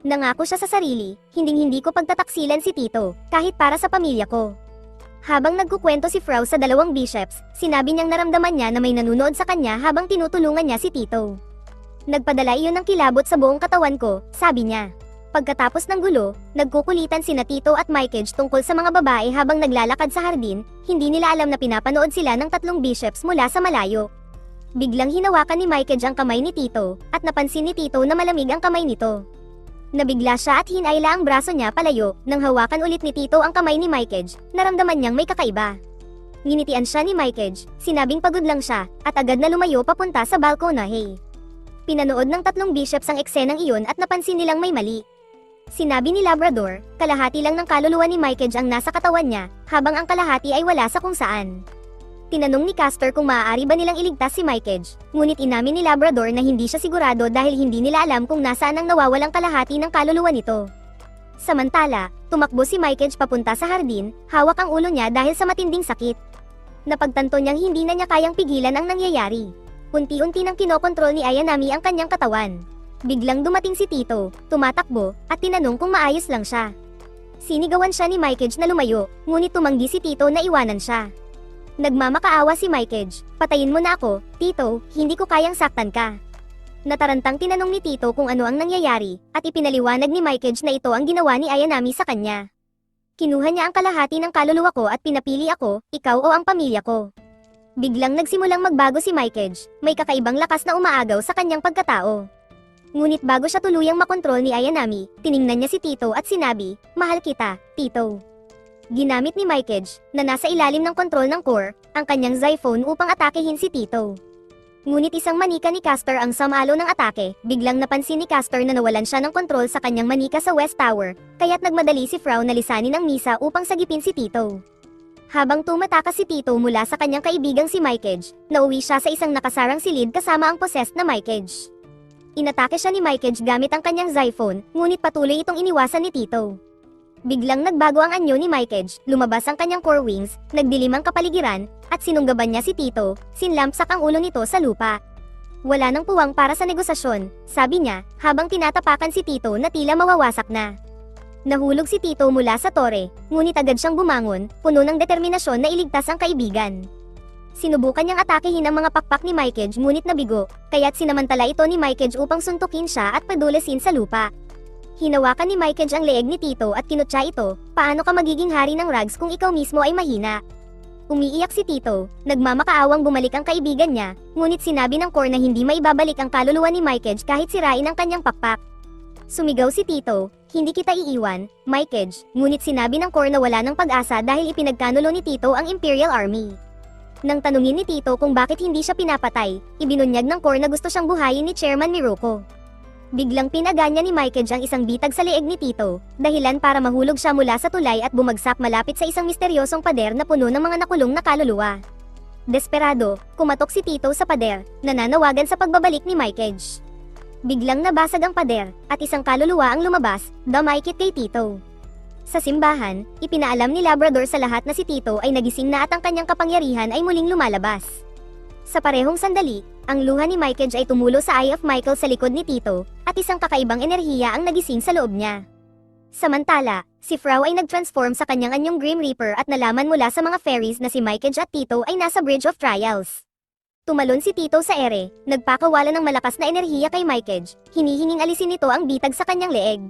Nangako siya sa sarili, hinding-hindi ko pagtataksilan si Tito, kahit para sa pamilya ko. Habang nagkukwento si Frau sa dalawang bishops, sinabi niyang naramdaman niya na may nanunood sa kanya habang tinutulungan niya si Tito. Nagpadala iyon ng kilabot sa buong katawan ko, sabi niya. Pagkatapos ng gulo, nagkukulitan sina Tito at Mikey tungkol sa mga babae habang naglalakad sa hardin, hindi nila alam na pinapanood sila ng tatlong bishops mula sa malayo. Biglang hinawakan ni Mikey ang kamay ni Tito, at napansin ni Tito na malamig ang kamay nito. Nabigla siya at hinayla ang braso niya palayo, nang hawakan ulit ni Tito ang kamay ni Mikey, naramdaman niyang may kakaiba. Nginitian siya ni Mikey, sinabing pagod lang siya, at agad na lumayo papunta sa balkonahe. Pinanood ng tatlong bishops ang eksenang iyon at napansin nilang may mali. Sinabi ni Labrador, kalahati lang ng kaluluwa ni Mikey ang nasa katawan niya, habang ang kalahati ay wala sa kung saan. Tinanong ni Castor kung maaari ba nilang iligtas si Mikey, ngunit inamin ni Labrador na hindi siya sigurado dahil hindi nila alam kung nasaan ang nawawalang kalahati ng kaluluwa nito. Samantala, tumakbo si Mikey papunta sa hardin, hawak ang ulo niya dahil sa matinding sakit. Napagtanto niyang hindi na niya kayang pigilan ang nangyayari. Unti-unti nang kinokontrol ni Ayanami ang kanyang katawan. Biglang dumating si Tito, tumatakbo, at tinanong kung maayos lang siya. Sinigawan siya ni Mikey na lumayo, ngunit tumanggi si Tito na iwanan siya. Nagmamakaawa si Mikey, patayin mo na ako, Tito, hindi ko kayang saktan ka. Natarantang tinanong ni Tito kung ano ang nangyayari, at ipinaliwanag ni Mikey na ito ang ginawa ni Ayanami sa kanya. Kinuha niya ang kalahati ng kaluluwa ko at pinapili ako, ikaw o ang pamilya ko. Biglang nagsimulang magbago si Mikey, may kakaibang lakas na umaagaw sa kanyang pagkatao. Ngunit bago siya tuluyang makontrol ni Ayanami, tiningnan niya si Tito at sinabi, mahal kita, Tito. Ginamit ni Mikey, na nasa ilalim ng kontrol ng core, ang kanyang Zyphone upang atakehin si Tito. Ngunit isang manika ni Castor ang sumalo ng atake, biglang napansin ni Castor na nawalan siya ng kontrol sa kanyang manika sa West Tower, kaya't nagmadali si Frau na lisanin ang misa upang sagipin si Tito. Habang tumatakas si Tito mula sa kanyang kaibigang si Mikey, nauwi siya sa isang nakasarang silid kasama ang possessed na Mikey. Inatake siya ni Mikey gamit ang kanyang Zyphone, ngunit patuloy itong iniwasan ni Tito. Biglang nagbago ang anyo ni Mikey, lumabas ang kanyang core wings, nagdilim ang kapaligiran, at sinunggaban niya si Tito, sinlampsak ang ulo nito sa lupa. Wala nang puwang para sa negosasyon, sabi niya, habang tinatapakan si Tito na tila mawawasak na. Nahulog si Tito mula sa tore, ngunit agad siyang bumangon, puno ng determinasyon na iligtas ang kaibigan. Sinubukan niyang atakehin ang mga pakpak ni Mikeage ngunit nabigo, kaya't sinamantala ito ni Mikeage upang suntukin siya at padulesin sa lupa. Hinawakan ni Mikeage ang leeg ni Tito at kinutya ito, paano ka magiging hari ng Rugs kung ikaw mismo ay mahina? Umiiyak si Tito, nagmamakaawang bumalik ang kaibigan niya, ngunit sinabi ng Core na hindi maibabalik ang kaluluwa ni Mikeage kahit sirain ang kanyang pakpak. Sumigaw si Tito, hindi kita iiwan, Mikeage, ngunit sinabi ng Core na wala ng pag-asa dahil ipinagkanulo ni Tito ang Imperial Army. Nang tanungin ni Tito kung bakit hindi siya pinapatay, ibinunyag ng Core na gusto siyang buhayin ni Chairman Miruko. Biglang pinaganya ni Mikeage ang isang bitag sa leeg ni Tito, dahilan para mahulog siya mula sa tulay at bumagsak malapit sa isang misteryosong pader na puno ng mga nakulong na kaluluwa. Desperado, kumatok si Tito sa pader, nananawagan sa pagbabalik ni Mikeage. Biglang nabasag ang pader, at isang kaluluwa ang lumabas, dumaikit kay Tito. Sa simbahan, ipinaalam ni Labrador sa lahat na si Tito ay nagising na at ang kanyang kapangyarihan ay muling lumalabas. Sa parehong sandali, ang luha ni Mikeage ay tumulo sa Eye of Michael sa likod ni Tito, at isang kakaibang enerhiya ang nagising sa loob niya. Samantala, si Frau ay nag-transform sa kanyang anyong Grim Reaper at nalaman mula sa mga fairies na si Mikeage at Tito ay nasa Bridge of Trials. Tumalon si Tito sa ere, nagpakawala ng malakas na enerhiya kay Mikeage, hinihinging alisin nito ang bitag sa kanyang leeg.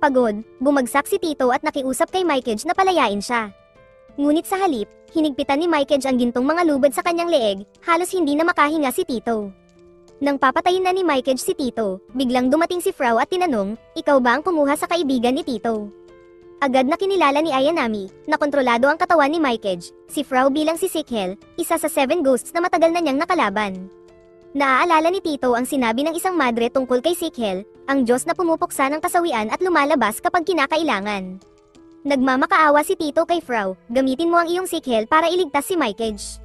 Pagod, bumagsak si Tito at nakiusap kay Mikeage na palayain siya. Ngunit sa halip, hinigpitan ni Mikeage ang gintong mga lubid sa kanyang leeg, halos hindi na makahinga si Tito. Nang papatayin na ni Mikeage si Tito, biglang dumating si Frau at tinanong, ikaw ba ang kumuha sa kaibigan ni Tito? Agad na kinilala ni Ayanami, na kontrolado ang katawan ni Mikeage, si Frau bilang si Sikhel, isa sa 7 ghosts na matagal na niyang nakalaban. Naaalala ni Tito ang sinabi ng isang madre tungkol kay Sikhel, ang Diyos na pumupuksa ng kasawian at lumalabas kapag kinakailangan. Nagmamakaawa si Tito kay Frau, gamitin mo ang iyong Sikhel para iligtas si Mikeage.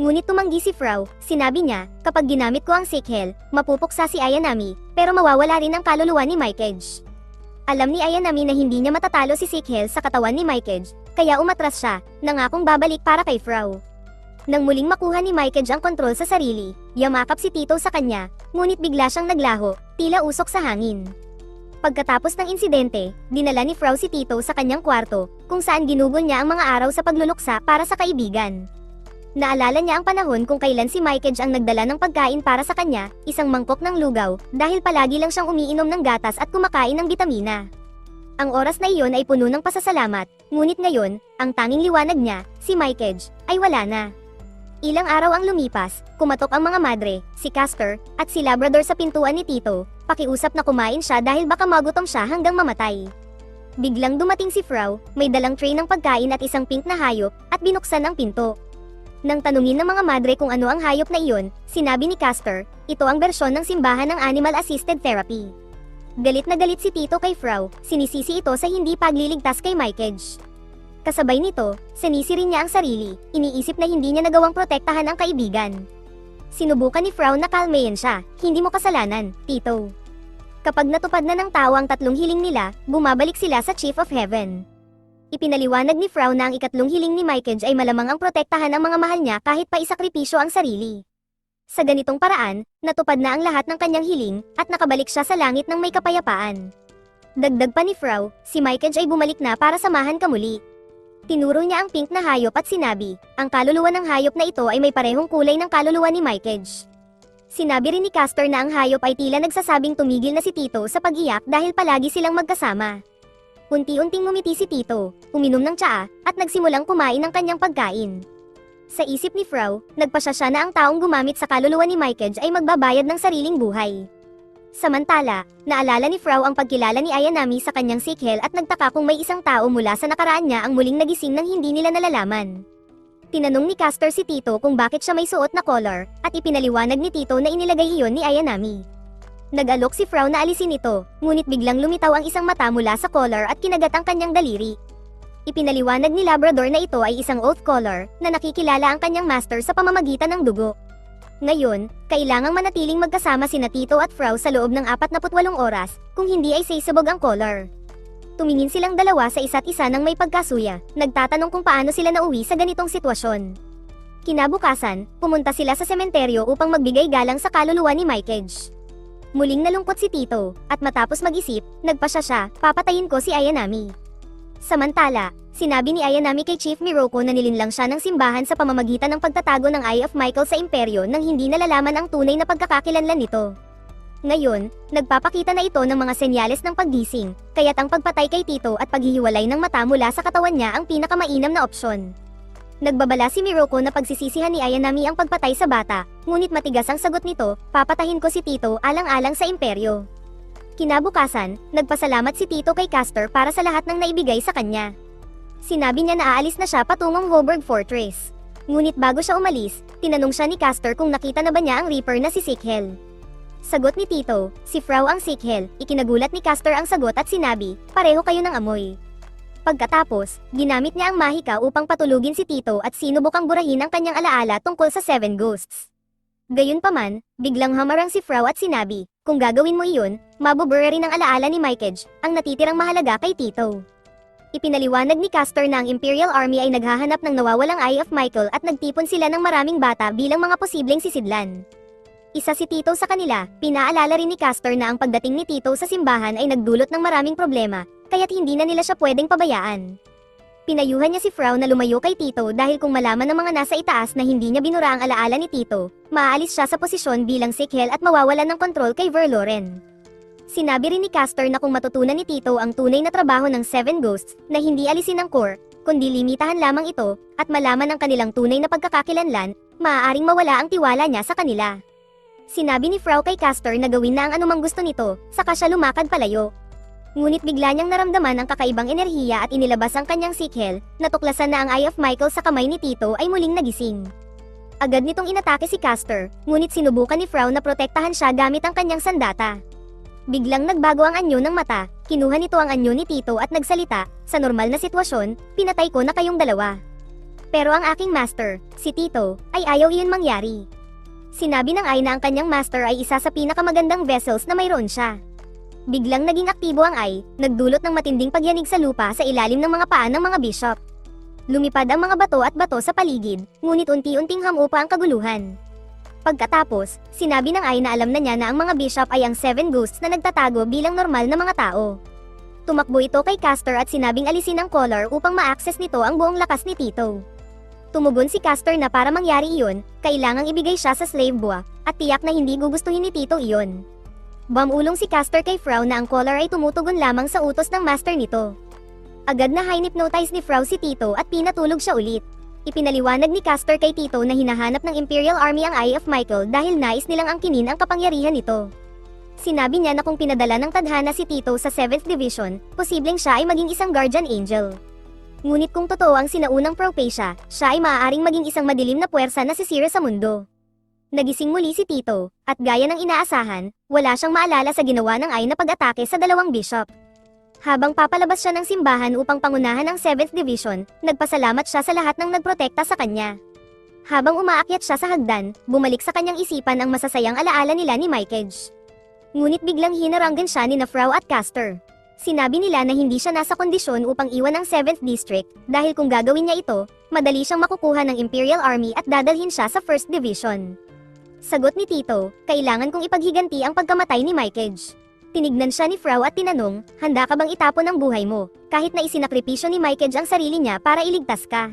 Ngunit tumanggi si Frau, sinabi niya, kapag ginamit ko ang Sikhel, mapupuksa si Ayanami, pero mawawala rin ang kaluluwa ni Mikeage. Alam ni Ayanami na hindi niya matatalo si Sikhel sa katawan ni Mikeage, kaya umatras siya, nangakong babalik para kay Frau. Nang muling makuha ni Mikeage ang kontrol sa sarili, yamakap si Tito sa kanya, ngunit bigla siyang naglaho, tila usok sa hangin. Pagkatapos ng insidente, dinala ni Frau si Tito sa kanyang kwarto, kung saan ginugol niya ang mga araw sa pagluluksa para sa kaibigan. Naalala niya ang panahon kung kailan si Mikeage ang nagdala ng pagkain para sa kanya, isang mangkok ng lugaw, dahil palagi lang siyang umiinom ng gatas at kumakain ng bitamina. Ang oras na iyon ay puno ng pasasalamat, ngunit ngayon, ang tanging liwanag niya, si Mikeage, ay wala na. Ilang araw ang lumipas, kumatok ang mga madre, si Castor, at si Labrador sa pintuan ni Tito, pakiusap na kumain siya dahil baka magutom siya hanggang mamatay. Biglang dumating si Frau, may dalang tray ng pagkain at isang pink na hayop, at binuksan ang pinto. Nang tanungin ng mga madre kung ano ang hayop na iyon, sinabi ni Castor, ito ang bersyon ng simbahan ng Animal-Assisted Therapy. Galit na galit si Tito kay Frau, sinisisi ito sa hindi pagliligtas kay Mikeage. Kasabay nito, sinisi rin niya ang sarili, iniisip na hindi niya nagawang protektahan ang kaibigan. Sinubukan ni Frau na kalmayin siya, hindi mo kasalanan, Tito. Kapag natupad na ng tao ang tatlong hiling nila, bumabalik sila sa Chief of Heaven. Ipinaliwanag ni Frau na ang ikatlong hiling ni Mikeage ay malamang ang protektahan ang mga mahal niya kahit pa isakripisyo ang sarili. Sa ganitong paraan, natupad na ang lahat ng kanyang hiling, at nakabalik siya sa langit ng may kapayapaan. Dagdag pa ni Frau, si Mikeage ay bumalik na para samahan ka muli. Tinuro niya ang pink na hayop at sinabi, ang kaluluwa ng hayop na ito ay may parehong kulay ng kaluluwa ni Mikeage. Sinabi rin ni Castor na ang hayop ay tila nagsasabing tumigil na si Tito sa pag-iyak dahil palagi silang magkasama. Unti-unting ngumiti si Tito, uminom ng tsaa, at nagsimulang kumain ng kanyang pagkain. Sa isip ni Frau, nagpasya siya na ang taong gumamit sa kaluluwa ni Mikeage ay magbabayad ng sariling buhay. Samantala, naalala ni Frau ang pagkilala ni Ayanami sa kanyang Sikhel at nagtaka kung may isang tao mula sa nakaraan niya ang muling nagising nang hindi nila nalalaman. Tinanong ni Castor si Tito kung bakit siya may suot na collar, at ipinaliwanag ni Tito na inilagay iyon ni Ayanami. Nag-alok si Frau na alisin ito, ngunit biglang lumitaw ang isang mata mula sa collar at kinagat ang kanyang daliri. Ipinaliwanag ni Labrador na ito ay isang oath collar, na nakikilala ang kanyang master sa pamamagitan ng dugo. Ngayon, kailangang manatiling magkasama sina Tito at Frau sa loob ng 48 oras, kung hindi ay sisabog ang collar. Tumingin silang dalawa sa isa't isa nang may pagkasuya, nagtatanong kung paano sila nauwi sa ganitong sitwasyon. Kinabukasan, pumunta sila sa sementeryo upang magbigay galang sa kaluluwa ni Mikeage. Muling nalungkot si Tito, at matapos mag-isip, nagpasya siya, papatayin ko si Ayanami. Samantala, sinabi ni Ayanami kay Chief Miroko na nilinlang siya ng simbahan sa pamamagitan ng pagtatago ng Eye of Michael sa imperyo nang hindi nalalaman ang tunay na pagkakakilanlan nito. Ngayon, nagpapakita na ito ng mga senyales ng paggising, kaya't ang pagpatay kay Tito at paghihiwalay ng mata mula sa katawan niya ang pinakamainam na opsyon. Nagbabala si Miroko na pagsisisihan ni Ayanami ang pagpatay sa bata, ngunit matigas ang sagot nito, papatahin ko si Tito alang-alang sa imperyo. Kinabukasan, nagpasalamat si Tito kay Castor para sa lahat ng naibigay sa kanya. Sinabi niya na aalis na siya patungong Hoburg Fortress. Ngunit bago siya umalis, tinanong siya ni Castor kung nakita na ba niya ang Reaper na si Sikhel. Sagot ni Tito, si Frau ang Sikhel, ikinagulat ni Castor ang sagot at sinabi, pareho kayo ng amoy. Pagkatapos, ginamit niya ang mahika upang patulugin si Tito at sinubukang burahin ang kanyang alaala tungkol sa 7 ghosts. Gayunpaman, biglang hamarang si Frau at sinabi, kung gagawin mo iyon, mabubura rin ang alaala ni Mikage, ang natitirang mahalaga kay Tito. Ipinaliwanag ni Castor na ang Imperial Army ay naghahanap ng nawawalang Eye of Michael at nagtipon sila ng maraming bata bilang mga posibleng sisidlan. Isa si Tito sa kanila, pinaalala rin ni Castor na ang pagdating ni Tito sa simbahan ay nagdulot ng maraming problema, kaya't hindi na nila siya pwedeng pabayaan. Pinayuhan niya si Frau na lumayo kay Tito dahil kung malaman ng mga nasa itaas na hindi niya binura ang alaala ni Tito, maaalis siya sa posisyon bilang Sikhel at mawawalan ng kontrol kay Verloren. Sinabi rin ni Castor na kung matutunan ni Tito ang tunay na trabaho ng 7 ghosts, na hindi alisin ang core, kundi limitahan lamang ito, at malaman ang kanilang tunay na pagkakakilanlan, maaaring mawala ang tiwala niya sa kanila. Sinabi ni Frau kay Castor na gawin na ang anumang gusto nito, saka siya lumakad palayo. Ngunit bigla niyang naramdaman ang kakaibang enerhiya at inilabas ang kanyang Sikhel, natuklasan na ang Eye of Michael sa kamay ni Tito ay muling nagising. Agad nitong inatake si Castor, ngunit sinubukan ni Frau na protektahan siya gamit ang kanyang sandata. Biglang nagbago ang anyo ng mata, kinuha nito ang anyo ni Tito at nagsalita, sa normal na sitwasyon, pinatay ko na kayong dalawa. Pero ang aking master, si Tito, ay ayaw iyon mangyari. Sinabi ng Ai na ang kanyang master ay isa sa pinakamagandang vessels na mayroon siya. Biglang naging aktibo ang Ai, nagdulot ng matinding pagyanig sa lupa sa ilalim ng mga paa ng mga bishop. Lumipad ang mga bato at bato sa paligid, ngunit unti-unting hamupa ang kaguluhan. Pagkatapos, sinabi ng Ai na alam na niya na ang mga bishop ay ang 7 ghosts na nagtatago bilang normal na mga tao. Tumakbo ito kay Castor at sinabing alisin ang collar upang ma-access nito ang buong lakas ni Tito. Tumugon si Castor na para mangyari iyon, kailangang ibigay siya sa slave buwa, at tiyak na hindi gugustuhin ni Tito iyon. Bumulong si Castor kay Frau na ang collar ay tumutugon lamang sa utos ng master nito. Agad na hypnotize ni Frau si Tito at pinatulog siya ulit. Ipinaliwanag ni Castor kay Tito na hinahanap ng Imperial Army ang Eye of Michael dahil nais nilang angkinin ang kapangyarihan nito. Sinabi niya na kung pinadala ng tadhana si Tito sa 7th Division, posibleng siya ay maging isang guardian angel. Ngunit kung totoo ang sinaunang Propacia, siya ay maaaring maging isang madilim na puwersa na sisira sa mundo. Nagising muli si Tito, at gaya ng inaasahan, wala siyang maalala sa ginawa ng Ai na pag-atake sa dalawang bishop. Habang papalabas siya ng simbahan upang pangunahan ang 7th Division, nagpasalamat siya sa lahat ng nagprotekta sa kanya. Habang umaakyat siya sa hagdan, bumalik sa kanyang isipan ang masasayang alaala nila ni Mikage. Ngunit biglang hinaranggan siya ni Frau at Castor. Sinabi nila na hindi siya nasa kondisyon upang iwan ang 7th District, dahil kung gagawin niya ito, madali siyang makukuha ng Imperial Army at dadalhin siya sa 1st Division. Sagot ni Tito, kailangan kong ipaghiganti ang pagkamatay ni Mikage. Tinignan siya ni Frau at tinanong, handa ka bang itapon ang buhay mo, kahit na isinakripisyo ni Mikage ang sarili niya para iligtas ka?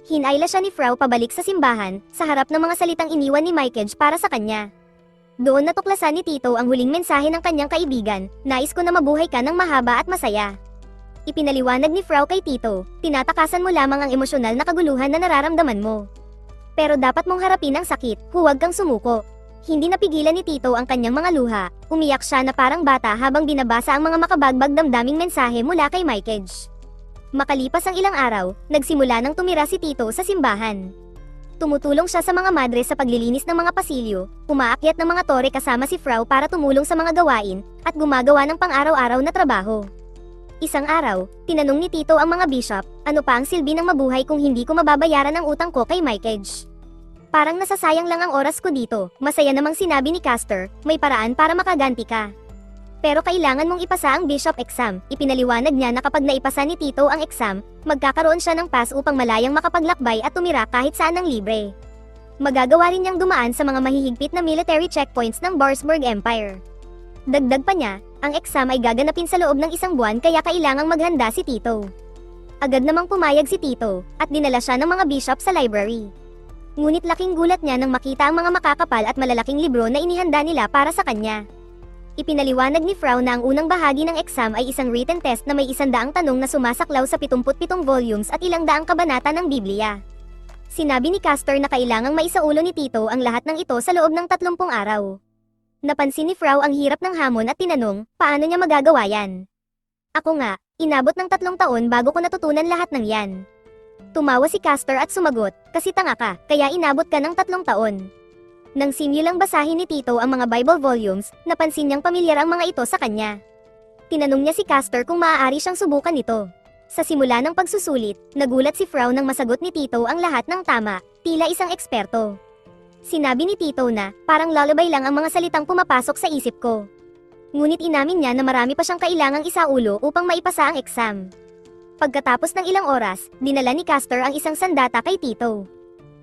Hinayla siya ni Frau pabalik sa simbahan, sa harap ng mga salitang iniwan ni Mikage para sa kanya. Doon natuklasan ni Tito ang huling mensahe ng kanyang kaibigan, nais ko na mabuhay ka ng mahaba at masaya. Ipinaliwanag ni Frau kay Tito, tinatakasan mo lamang ang emosyonal na kaguluhan na nararamdaman mo. Pero dapat mong harapin ang sakit, huwag kang sumuko. Hindi napigilan ni Tito ang kanyang mga luha, umiyak siya na parang bata habang binabasa ang mga makabagbag damdaming mensahe mula kay Mikage. Makalipas ang ilang araw, nagsimula nang tumira si Tito sa simbahan. Tumutulong siya sa mga madre sa paglilinis ng mga pasilyo, umaakyat ng mga tore kasama si Frau para tumulong sa mga gawain, at gumagawa ng pang-araw-araw na trabaho. Isang araw, tinanong ni Tito ang mga bishop, ano pa ang silbi ng mabuhay kung hindi ko mababayaran ang utang ko kay Mikage? Parang nasasayang lang ang oras ko dito, masaya namang sinabi ni Castor, may paraan para makaganti ka. Pero kailangan mong ipasa ang bishop exam. Ipinaliwanag niya na kapag naipasa ni Tito ang exam, magkakaroon siya ng pass upang malayang makapaglakbay at tumira kahit saan ng libre. Magagawa rin niyang dumaan sa mga mahihigpit na military checkpoints ng Barsburg Empire. Dagdag pa niya, ang exam ay gaganapin sa loob ng 1 buwan kaya kailangang maghanda si Tito. Agad namang pumayag si Tito, at dinala siya ng mga bishop sa library. Ngunit laking gulat niya nang makita ang mga makakapal at malalaking libro na inihanda nila para sa kanya. Ipinaliwanag ni Frau na ang unang bahagi ng exam ay isang written test na may 100 tanong na sumasaklaw sa 77 volumes at 100 kabanata ng Biblia. Sinabi ni Castor na kailangang maisaulo ni Tito ang lahat ng ito sa loob ng 30 araw. Napansin ni Frau ang hirap ng hamon at tinanong, paano niya magagawa yan? Ako nga, inabot ng 3 taon bago ko natutunan lahat ng yan. Tumawa si Castor at sumagot, kasi tanga ka, kaya inabot ka ng 3 taon. Nang simulang basahin ni Tito ang mga Bible volumes, napansin niyang pamilyar ang mga ito sa kanya. Tinanong niya si Castor kung maaari siyang subukan ito. Sa simula ng pagsusulit, nagulat si Frau nang masagot ni Tito ang lahat ng tama, tila isang eksperto. Sinabi ni Tito na, parang lullaby lang ang mga salitang pumapasok sa isip ko. Ngunit inamin niya na marami pa siyang kailangang isaulo upang maipasa ang exam. Pagkatapos ng ilang oras, dinala ni Castor ang isang sandata kay Tito.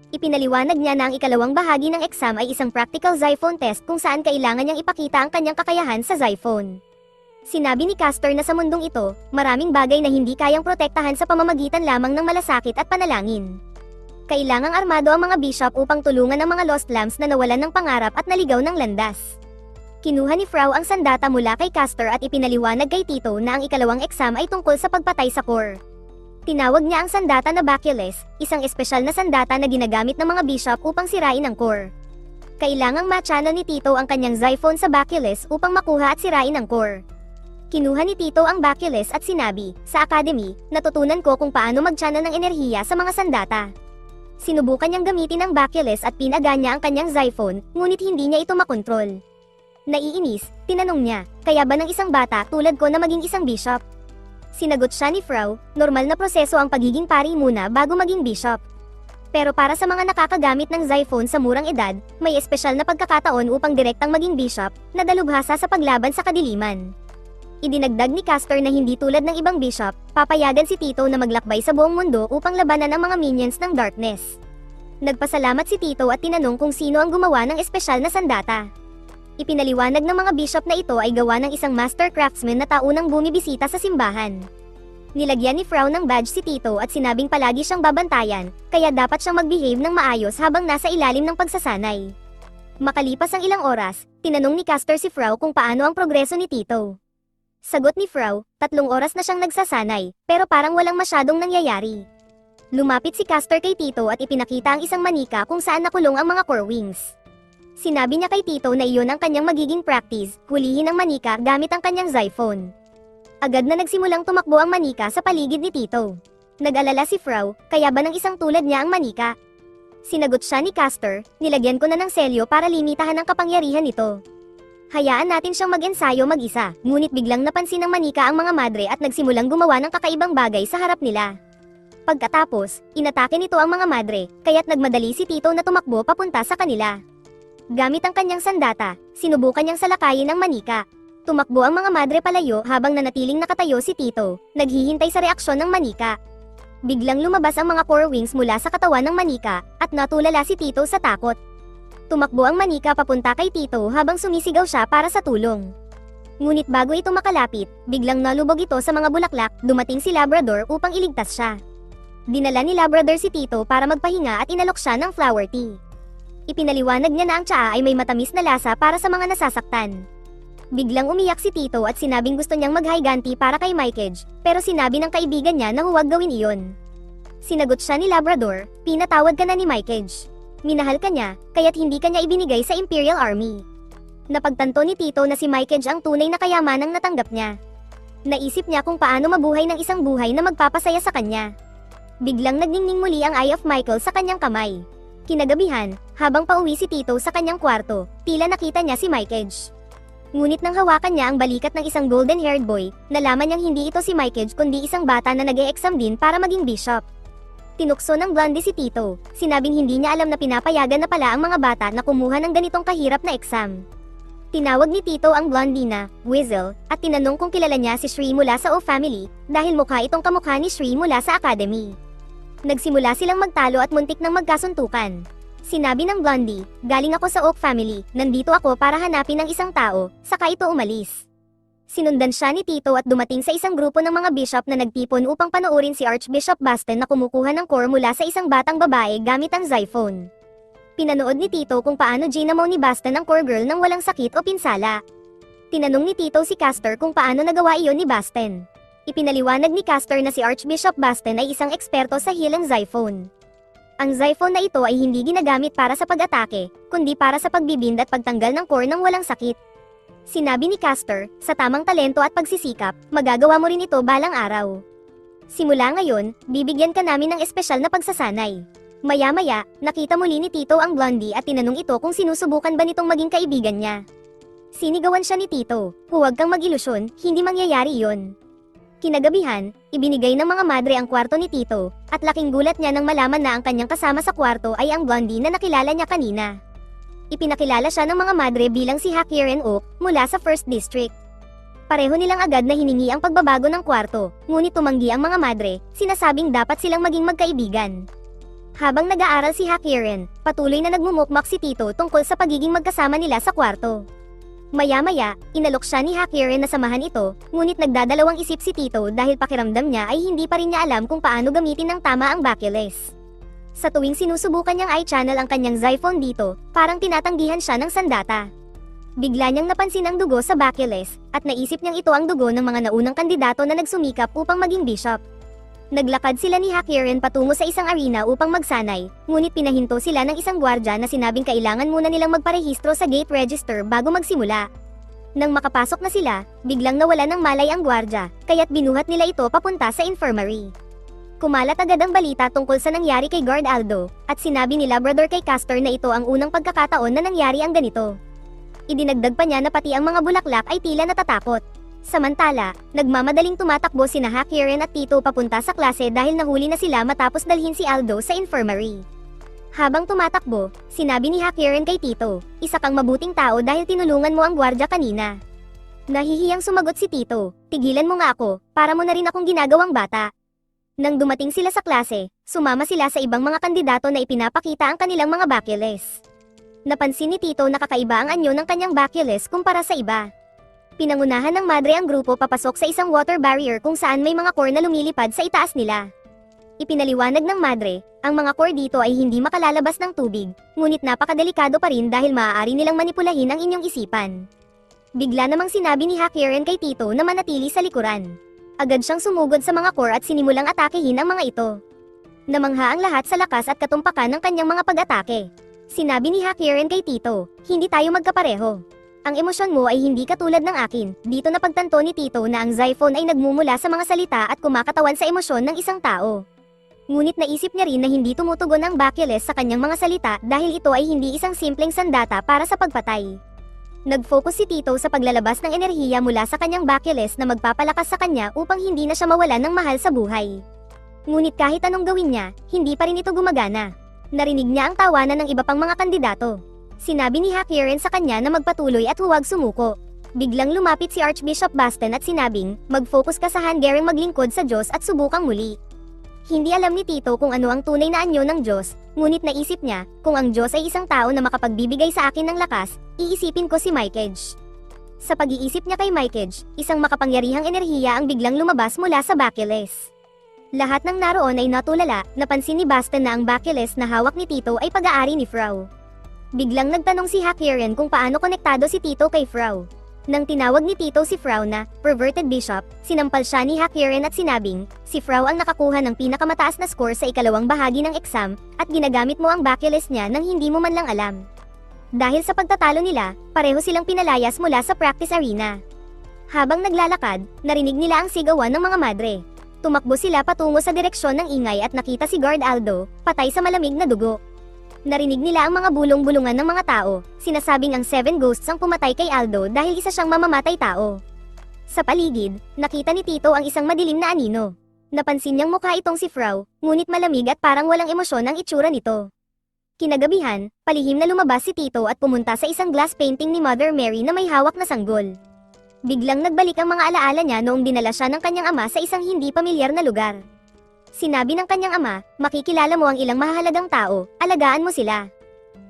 Ipinaliwanag niya na ang ikalawang bahagi ng exam ay isang practical Xiphon test kung saan kailangan niyang ipakita ang kanyang kakayahan sa Xiphon. Sinabi ni Castor na sa mundong ito, maraming bagay na hindi kayang protektahan sa pamamagitan lamang ng malasakit at panalangin. Kailangang armado ang mga bishop upang tulungan ang mga lost lambs na nawalan ng pangarap at naligaw ng landas. Kinuha ni Frau ang sandata mula kay Castor at ipinaliwanag kay Tito na ang ikalawang exam ay tungkol sa pagpatay sa core. Tinawag niya ang sandata na Baculus, isang espesyal na sandata na ginagamit ng mga bishop upang sirain ang core. Kailangang ma-channel ni Tito ang kanyang Xiphon sa Baculus upang makuha at sirain ang core. Kinuha ni Tito ang Baculus at sinabi, sa academy, natutunan ko kung paano mag-channel ng enerhiya sa mga sandata. Sinubukan niyang gamitin ang Baculus at pinaga niya ang kanyang Xiphon, ngunit hindi niya ito makontrol. Naiinis, tinanong niya, kaya ba ng isang bata tulad ko na maging isang bishop? Sinagot siya ni Frau, normal na proseso ang pagiging pari muna bago maging bishop. Pero para sa mga nakakagamit ng Xiphon sa murang edad, may espesyal na pagkakataon upang direktang maging bishop, na dalubhasa sa paglaban sa kadiliman. Idinagdag ni Castor na hindi tulad ng ibang bishop, papayagan si Tito na maglakbay sa buong mundo upang labanan ang mga minions ng darkness. Nagpasalamat si Tito at tinanong kung sino ang gumawa ng espesyal na sandata. Ipinaliwanag ng mga bishop na ito ay gawa ng isang master craftsman na taunang bumibisita sa simbahan. Nilagyan ni Frau ng badge si Tito at sinabing palagi siyang babantayan, kaya dapat siyang mag-behave ng maayos habang nasa ilalim ng pagsasanay. Makalipas ang ilang oras, tinanong ni Castor si Frau kung paano ang progreso ni Tito. Sagot ni Frau, 3 oras na siyang nagsasanay, pero parang walang masyadong nangyayari. Lumapit si Castor kay Tito at ipinakita ang isang manika kung saan nakulong ang mga core wings. Sinabi niya kay Tito na iyon ang kanyang magiging practice, hulihin ang manika gamit ang kanyang Xiphon. Agad na nagsimulang tumakbo ang manika sa paligid ni Tito. Nag-alala si Frau, kaya ba ng isang tulad niya ang manika? Sinagot siya ni Castor, nilagyan ko na ng selyo para limitahan ang kapangyarihan nito. Hayaan natin siyang mag-ensayo mag-isa, ngunit biglang napansin ng manika ang mga madre at nagsimulang gumawa ng kakaibang bagay sa harap nila. Pagkatapos, inatake nito ang mga madre, kaya't nagmadali si Tito na tumakbo papunta sa kanila. Gamit ang kanyang sandata, sinubukan niyang salakayin ang manika. Tumakbo ang mga madre palayo habang nanatiling nakatayo si Tito, naghihintay sa reaksyon ng manika. Biglang lumabas ang mga core wings mula sa katawan ng manika, at natulala si Tito sa takot. Tumakbo ang manika papunta kay Tito habang sumisigaw siya para sa tulong. Ngunit bago ito makalapit, biglang nalubog ito sa mga bulaklak, dumating si Labrador upang iligtas siya. Dinala ni Labrador si Tito para magpahinga at inalok siya ng flower tea. Ipinaliwanag niya na ang tsaa ay may matamis na lasa para sa mga nasasaktan. Biglang umiyak si Tito at sinabing gusto niyang mag-higanti para kay Mikeage, pero sinabi ng kaibigan niya na huwag gawin iyon. Sinagot siya ni Labrador, pinatawad ka na ni Mikeage. Minahal ka niya, kaya't hindi ka niya ibinigay sa Imperial Army. Napagtanto ni Tito na si Mikeage ang tunay na kayamanang natanggap niya. Naisip niya kung paano mabuhay ng isang buhay na magpapasaya sa kanya. Biglang nagningning muli ang Eye of Michael sa kanyang kamay. Kinagabihan, habang pauwi si Tito sa kanyang kwarto, tila nakita niya si Mikeage. Ngunit nang hawakan niya ang balikat ng isang golden-haired boy, nalaman niyang hindi ito si Mikeage kundi isang bata na nag-e-exam din para maging bishop. Tinukso ng Blondie si Tito, sinabing hindi niya alam na pinapayagan na pala ang mga bata na kumuha ng ganitong kahirap na exam. Tinawag ni Tito ang Blondie na Weasel, at tinanong kung kilala niya si Shri mula sa O Family, dahil mukha itong kamukha ni Shri mula sa Academy. Nagsimula silang magtalo at muntik ng magkasuntukan. Sinabi ng Blondie, galing ako sa Oak family, nandito ako para hanapin ang isang tao, saka ito umalis. Sinundan siya ni Tito at dumating sa isang grupo ng mga bishop na nagtipon upang panoorin si Archbishop Baston na kumukuha ng core mula sa isang batang babae gamit ang Xiphone. Pinanood ni Tito kung paano ginamo ni Baston ang core girl nang walang sakit o pinsala. Tinanong ni Tito si Castor kung paano nagawa iyon ni Baston. Ipinaliwanag ni Castor na si Archbishop Baston ay isang eksperto sa healing Xiphone. Ang Xiphone na ito ay hindi ginagamit para sa pag-atake, kundi para sa pagbibind at pagtanggal ng core nang walang sakit. Sinabi ni Castor, sa tamang talento at pagsisikap, magagawa mo rin ito balang araw. Simula ngayon, bibigyan ka namin ng espesyal na pagsasanay. Maya-maya, nakita muli ni Tito ang Blondie at tinanong ito kung sinusubukan ba nitong maging kaibigan niya. Sinigawan siya ni Tito, huwag kang mag-ilusyon, hindi mangyayari yon. Kinagabihan, ibinigay ng mga madre ang kwarto ni Tito, at laking gulat niya nang malaman na ang kanyang kasama sa kwarto ay ang Blondie na nakilala niya kanina. Ipinakilala siya ng mga madre bilang si Hakiren Oak, mula sa 1st District. Pareho nilang agad na hiningi ang pagbabago ng kwarto, ngunit tumanggi ang mga madre, sinasabing dapat silang maging magkaibigan. Habang nag-aaral si Hakiren, patuloy na nagmumukmak si Tito tungkol sa pagiging magkasama nila sa kwarto. Maya-maya, inalok siya ni Hakiren na samahan ito, ngunit nagdadalawang isip si Tito dahil pakiramdam niya ay hindi pa rin niya alam kung paano gamitin ng tama ang Baculus. Sa tuwing sinusubukan niyang i-channel ang kanyang Xiphone dito, parang tinatanggihan siya ng sandata. Bigla niyang napansin ang dugo sa Baculus, at naisip niyang ito ang dugo ng mga naunang kandidato na nagsumikap upang maging bishop. Naglakad sila ni Hakiren patungo sa isang arena upang magsanay, ngunit pinahinto sila ng isang gwardya na sinabing kailangan muna nilang magparehistro sa gate register bago magsimula. Nang makapasok na sila, biglang nawala ng malay ang gwardya, kaya't binuhat nila ito papunta sa infirmary. Kumalat agad ang balita tungkol sa nangyari kay Guard Aldo, at sinabi ni Labrador kay Castor na ito ang unang pagkakataon na nangyari ang ganito. Idinagdag pa niya na pati ang mga bulaklak ay tila natatakot. Samantala, nagmamadaling tumatakbo sina Hakiren at Tito papunta sa klase dahil nahuli na sila matapos dalhin si Aldo sa infirmary. Habang tumatakbo, sinabi ni Hakiren kay Tito, isa kang mabuting tao dahil tinulungan mo ang gwardya kanina. Nahihiyang sumagot si Tito, tigilan mo nga ako, para mo na rin akong ginagawang bata. Nang dumating sila sa klase, sumama sila sa ibang mga kandidato na ipinapakita ang kanilang mga Baculus. Napansin ni Tito na kakaiba ang anyo ng kanyang Baculus kumpara sa iba. Pinangunahan ng madre ang grupo papasok sa isang water barrier kung saan may mga core na lumilipad sa itaas nila. Ipinaliwanag ng madre, ang mga core dito ay hindi makalalabas ng tubig, ngunit napakadelikado pa rin dahil maaari nilang manipulahin ang inyong isipan. Bigla namang sinabi ni Hakiren kay Tito na manatili sa likuran. Agad siyang sumugod sa mga core at sinimulang atakehin ang mga ito. Namangha ang lahat sa lakas at katumpakan ng kanyang mga pag-atake. Sinabi ni Hakiren kay Tito, hindi tayo magkapareho. Ang emosyon mo ay hindi katulad ng akin. Dito napagtanto ni Tito na ang Xiphone ay nagmumula sa mga salita at kumakatawan sa emosyon ng isang tao. Ngunit naisip niya rin na hindi tumutugon ang Baculus sa kanyang mga salita dahil ito ay hindi isang simpleng sandata para sa pagpatay. Nag-focus si Tito sa paglalabas ng enerhiya mula sa kanyang Baculus na magpapalakas sa kanya upang hindi na siya mawalan ng mahal sa buhay. Ngunit kahit anong gawin niya, hindi pa rin ito gumagana. Narinig niya ang tawanan ng iba pang mga kandidato. Sinabi ni Hakiren sa kanya na magpatuloy at huwag sumuko. Biglang lumapit si Archbishop Baston at sinabing, mag-focus ka sa hanggaring maglingkod sa Diyos at subukang muli. Hindi alam ni Tito kung ano ang tunay na anyo ng Diyos, ngunit naisip niya, kung ang Diyos ay isang tao na makapagbibigay sa akin ng lakas, iisipin ko si Mykage. Sa pag-iisip niya kay Mykage, isang makapangyarihang enerhiya ang biglang lumabas mula sa Baculus. Lahat ng naroon ay natulala, napansin ni Baston na ang Baculus na hawak ni Tito ay pag-aari ni Frau. Biglang nagtanong si Hakiren kung paano konektado si Tito kay Frau. Nang tinawag ni Tito si Frau na perverted bishop, sinampal siya ni Hakiren at sinabing, si Frau ang nakakuha ng pinakamataas na score sa ikalawang bahagi ng exam, at ginagamit mo ang Baculus niya nang hindi mo man lang alam. Dahil sa pagtatalo nila, pareho silang pinalayas mula sa practice arena. Habang naglalakad, narinig nila ang sigawan ng mga madre. Tumakbo sila patungo sa direksyon ng ingay at nakita si Guard Aldo, patay sa malamig na dugo. Narinig nila ang mga bulong-bulungan ng mga tao, sinasabing ang 7 ghosts ang pumatay kay Aldo dahil isa siyang mamamatay tao. Sa paligid, nakita ni Tito ang isang madilim na anino. Napansin niyang mukha itong si Frau, ngunit malamig at parang walang emosyon ang itsura nito. Kinagabihan, palihim na lumabas si Tito at pumunta sa isang glass painting ni Mother Mary na may hawak na sanggol. Biglang nagbalik ang mga alaala niya noong dinala siya ng kanyang ama sa isang hindi pamilyar na lugar. Sinabi ng kanyang ama, makikilala mo ang ilang mahalagang tao, alagaan mo sila.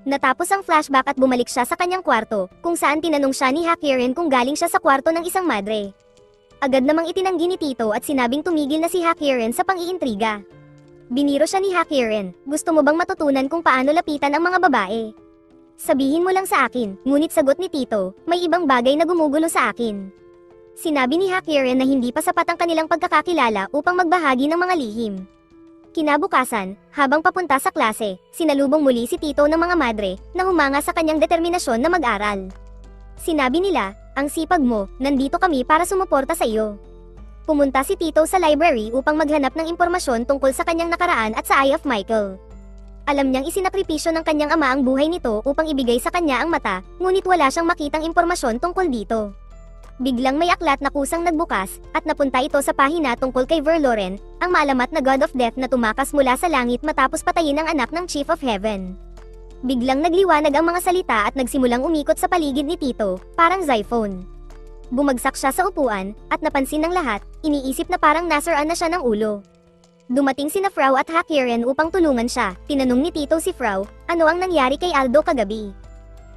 Natapos ang flashback at bumalik siya sa kanyang kwarto, kung saan tinanong siya ni Hakiren kung galing siya sa kwarto ng isang madre. Agad namang itinanggi ni Tito at sinabing tumigil na si Hakiren sa pang-iintriga. Biniro siya ni Hakiren, gusto mo bang matutunan kung paano lapitan ang mga babae? Sabihin mo lang sa akin, ngunit sagot ni Tito, may ibang bagay na gumugulo sa akin. Sinabi ni Hakiren na hindi pa sapat ang kanilang pagkakakilala upang magbahagi ng mga lihim. Kinabukasan, habang papunta sa klase, sinalubong muli si Tito ng mga madre, na humanga sa kanyang determinasyon na mag-aral. Sinabi nila, ang sipag mo, nandito kami para sumuporta sa iyo. Pumunta si Tito sa library upang maghanap ng impormasyon tungkol sa kanyang nakaraan at sa Eye of Michael. Alam niyang isinakripisyo ng kanyang ama ang buhay nito upang ibigay sa kanya ang mata, ngunit wala siyang makitang impormasyon tungkol dito. Biglang may aklat na kusang nagbukas, at napunta ito sa pahina tungkol kay Verloren, ang maalamat na God of Death na tumakas mula sa langit matapos patayin ang anak ng Chief of Heaven. Biglang nagliwanag ang mga salita at nagsimulang umikot sa paligid ni Tito, parang Xiphon. Bumagsak siya sa upuan, at napansin ng lahat, iniisip na parang nasiraan na siya ng ulo. Dumating sina Frau at Hakiren upang tulungan siya. Tinanong ni Tito si Frau, ano ang nangyari kay Aldo kagabi?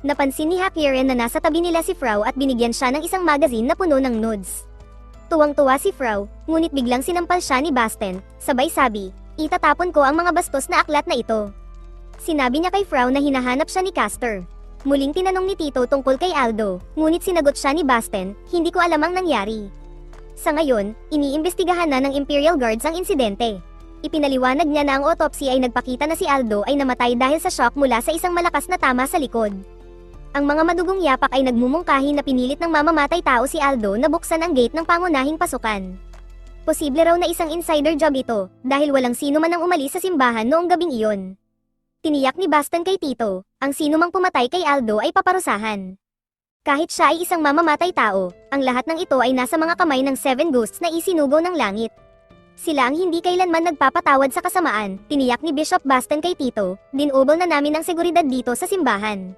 Napansin ni Hakiren na nasa tabi nila si Frau at binigyan siya ng isang magazine na puno ng nudes. Tuwang-tuwa si Frau, ngunit biglang sinampal siya ni Basten, sabay sabi, itatapon ko ang mga bastos na aklat na ito. Sinabi niya kay Frau na hinahanap siya ni Castor. Muling tinanong ni Tito tungkol kay Aldo, ngunit sinagot siya ni Basten, hindi ko alam ang nangyari. Sa ngayon, iniimbestigahan na ng Imperial Guards ang insidente. Ipinaliwanag niya na ang autopsy ay nagpakita na si Aldo ay namatay dahil sa shock mula sa isang malakas na tama sa likod. Ang mga madugong yapak ay nagmumungkahi na pinilit ng mamamatay tao si Aldo na buksan ang gate ng pangunahing pasukan. Posible raw na isang insider job ito, dahil walang sino man ang umalis sa simbahan noong gabing iyon. Tiniyak ni Basten kay Tito, ang sino mang pumatay kay Aldo ay paparusahan. Kahit siya ay isang mamamatay tao, ang lahat ng ito ay nasa mga kamay ng 7 ghosts na isinugo ng langit. Sila ang hindi kailanman nagpapatawad sa kasamaan, tiniyak ni Bishop Basten kay Tito, dinobol na namin ang seguridad dito sa simbahan.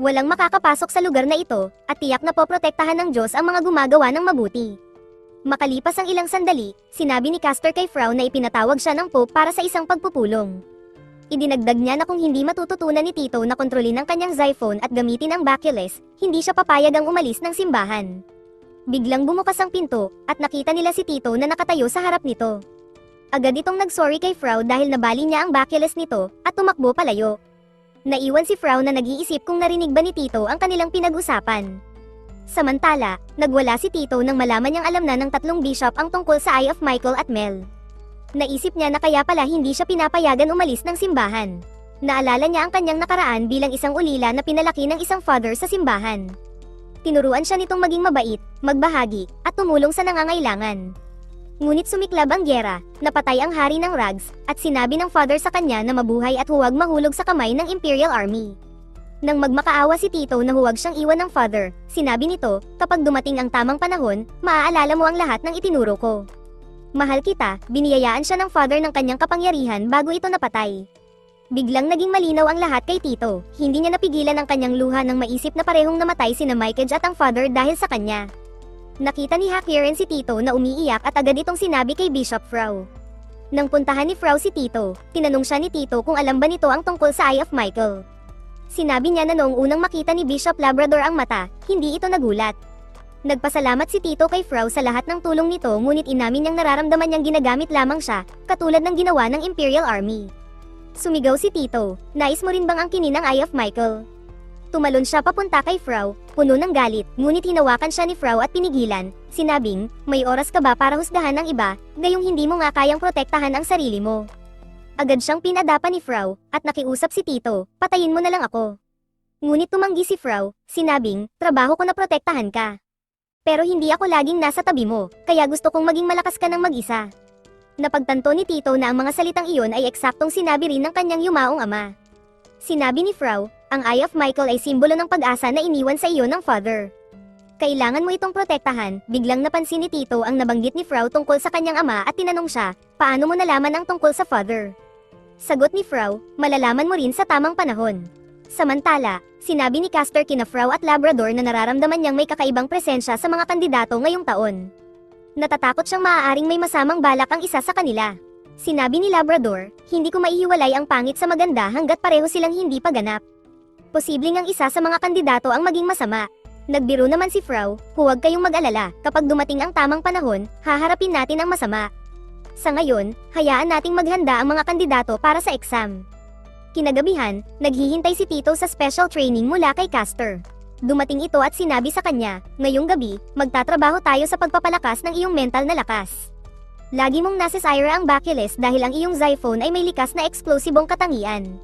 Walang makakapasok sa lugar na ito, at tiyak na poprotektahan ng Diyos ang mga gumagawa ng mabuti. Makalipas ang ilang sandali, sinabi ni Castor kay Frau na ipinatawag siya ng Pope para sa isang pagpupulong. Idinagdag niya na kung hindi matututunan ni Tito na kontrolin ang kanyang Xiphon at gamitin ang Baculus, hindi siya papayag ang umalis ng simbahan. Biglang bumukas ang pinto, at nakita nila si Tito na nakatayo sa harap nito. Agad itong nagsorry kay Frau dahil nabali niya ang Baculus nito, at tumakbo palayo. Naiwan si Frau na nag-iisip kung narinig ba ni Tito ang kanilang pinag-usapan. Samantala, nagwala si Tito nang malaman niyang alam na ng 3 bishop ang tungkol sa Eye of Michael at Mel. Naisip niya na kaya pala hindi siya pinapayagan umalis ng simbahan. Naalala niya ang kanyang nakaraan bilang isang ulila na pinalaki ng isang father sa simbahan. Tinuruan siya nitong maging mabait, magbahagi, at tumulong sa nangangailangan. Ngunit sumiklab ang gyera, napatay ang hari ng Rags, at sinabi ng father sa kanya na mabuhay at huwag mahulog sa kamay ng Imperial Army. Nang magmakaawa si Tito na huwag siyang iwan ng father, sinabi nito, kapag dumating ang tamang panahon, maaalala mo ang lahat ng itinuro ko. Mahal kita, biniyayaan siya ng father ng kanyang kapangyarihan bago ito napatay. Biglang naging malinaw ang lahat kay Tito, hindi niya napigilan ang kanyang luha nang maisip na parehong namatay sina Mikeage at ang father dahil sa kanya. Nakita ni Hakiren si Tito na umiiyak at agad itong sinabi kay Bishop Frau. Nang puntahan ni Frau si Tito, tinanong siya ni Tito kung alam ba nito ang tungkol sa Eye of Michael. Sinabi niya na noong unang makita ni Bishop Labrador ang mata, hindi ito nagulat. Nagpasalamat si Tito kay Frau sa lahat ng tulong nito ngunit inamin niyang nararamdaman niyang ginagamit lamang siya, katulad ng ginawa ng Imperial Army. Sumigaw si Tito, nais mo rin bang angkinin ang Eye of Michael? Tumalon siya papunta kay Frau, puno ng galit, ngunit hinawakan siya ni Frau at pinigilan, sinabing, may oras ka ba para husgahan ng iba, gayong hindi mo nga kayang protektahan ang sarili mo. Agad siyang pinadapa ni Frau, at nakiusap si Tito, patayin mo na lang ako. Ngunit tumanggi si Frau, sinabing, trabaho ko na protektahan ka. Pero hindi ako laging nasa tabi mo, kaya gusto kong maging malakas ka ng mag-isa. Napagtanto ni Tito na ang mga salitang iyon ay eksaktong sinabi rin ng kanyang yumaong ama. Sinabi ni Frau, ang Eye of Michael ay simbolo ng pag-asa na iniwan sa iyo ng father. Kailangan mo itong protektahan, biglang napansin ni Tito ang nabanggit ni Frau tungkol sa kanyang ama at tinanong siya, paano mo nalaman ang tungkol sa father? Sagot ni Frau, malalaman mo rin sa tamang panahon. Samantala, sinabi ni Castor kina Frau at Labrador na nararamdaman niyang may kakaibang presensya sa mga kandidato ngayong taon. Natatakot siyang maaaring may masamang balak ang isa sa kanila. Sinabi ni Labrador, hindi ko maihiwalay ang pangit sa maganda hanggat pareho silang hindi pa ganap. Posibleng ang isa sa mga kandidato ang maging masama. Nagbiro naman si Frau, huwag kayong mag-alala, kapag dumating ang tamang panahon, haharapin natin ang masama. Sa ngayon, hayaan nating maghanda ang mga kandidato para sa exam. Kinagabihan, naghihintay si Tito sa special training mula kay Castor. Dumating ito at sinabi sa kanya, ngayong gabi, magtatrabaho tayo sa pagpapalakas ng iyong mental na lakas. Lagi mong nasisira ang Baculus dahil ang iyong Xiphone ay may likas na eksplosibong katangian.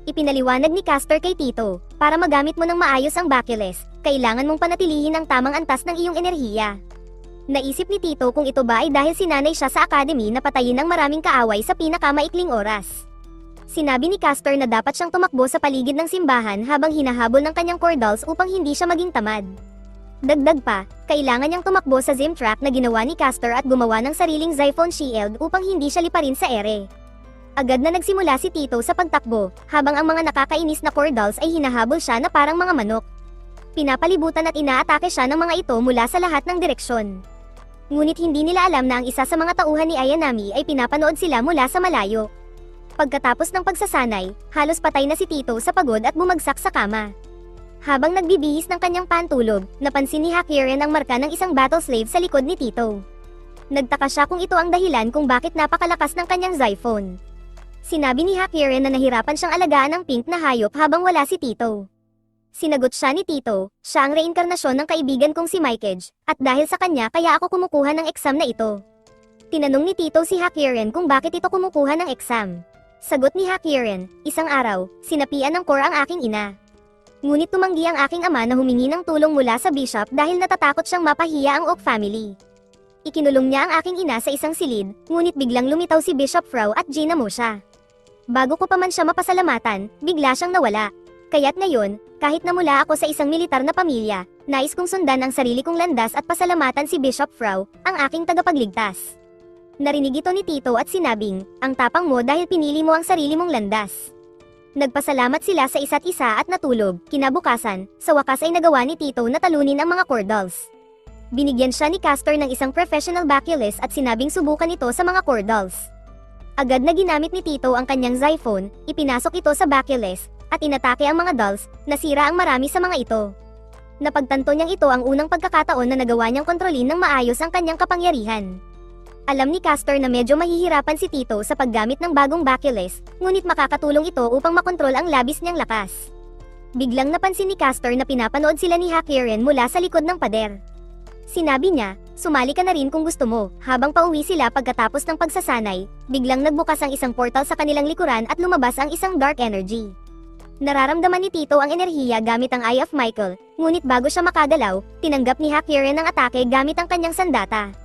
Ipinaliwanag ni Castor kay Tito, para magamit mo ng maayos ang Baculus, kailangan mong panatilihin ang tamang antas ng iyong enerhiya. Naisip ni Tito kung ito ba ay dahil sinanay siya sa academy na patayin ng maraming kaaway sa pinakamaikling oras. Sinabi ni Castor na dapat siyang tumakbo sa paligid ng simbahan habang hinahabol ng kanyang cordals upang hindi siya maging tamad. Dagdag pa, kailangan niyang tumakbo sa Zim track na ginawa ni Castor at gumawa ng sariling Xiphone shield upang hindi siya liparin sa ere. Agad na nagsimula si Tito sa pagtakbo, habang ang mga nakakainis na cordals ay hinahabol siya na parang mga manok. Pinapalibutan at inaatake siya ng mga ito mula sa lahat ng direksyon. Ngunit hindi nila alam na ang isa sa mga tauhan ni Ayanami ay pinapanood sila mula sa malayo. Pagkatapos ng pagsasanay, halos patay na si Tito sa pagod at bumagsak sa kama. Habang nagbibihis ng kanyang pantulog, napansin ni Hakiren ang marka ng isang battle slave sa likod ni Tito. Nagtaka siya kung ito ang dahilan kung bakit napakalakas ng kanyang Xiphone. Sinabi ni Hakiren na nahirapan siyang alagaan ng pink na hayop habang wala si Tito. Sinagot siya ni Tito, siya ang reinkarnasyon ng kaibigan kong si Mikage, at dahil sa kanya kaya ako kumukuha ng exam na ito. Tinanong ni Tito si Hakiren kung bakit ito kumukuha ng exam. Sagot ni Hakiren, isang araw, sinapian ng core ang aking ina. Ngunit tumanggi ang aking ama na humingi ng tulong mula sa bishop dahil natatakot siyang mapahiya ang Oak family. Ikinulong niya ang aking ina sa isang silid, ngunit biglang lumitaw si Bishop Frau at ginamo siya. Bago ko pa man siya mapasalamatan, bigla siyang nawala. Kaya't ngayon, kahit namula ako sa isang militar na pamilya, nais kong sundan ang sarili kong landas at pasalamatan si Bishop Frau, ang aking tagapagligtas. Narinig ito ni Tito at sinabing, ang tapang mo dahil pinili mo ang sarili mong landas. Nagpasalamat sila sa isa't isa at natulog. Kinabukasan, sa wakas ay nagawa ni Tito na talunin ang mga cordals. Binigyan siya ni Castor ng isang professional Baculus at sinabing subukan ito sa mga cordals. Agad na ginamit ni Tito ang kanyang Xiphone, ipinasok ito sa Baculus, at inatake ang mga dolls, nasira ang marami sa mga ito. Napagtanto niyang ito ang unang pagkakataon na nagawa niyang kontrolin ng maayos ang kanyang kapangyarihan. Alam ni Castor na medyo mahihirapan si Tito sa paggamit ng bagong Baculus, ngunit makakatulong ito upang makontrol ang labis niyang lakas. Biglang napansin ni Castor na pinapanood sila ni Hakiren mula sa likod ng pader. Sinabi niya, sumali ka na rin kung gusto mo. Habang pauwi sila pagkatapos ng pagsasanay, biglang nagbukas ang isang portal sa kanilang likuran at lumabas ang isang dark energy. Nararamdaman ni Tito ang enerhiya gamit ang Eye of Michael, ngunit bago siya makagalaw, tinanggap ni Hakiren ang atake gamit ang kanyang sandata.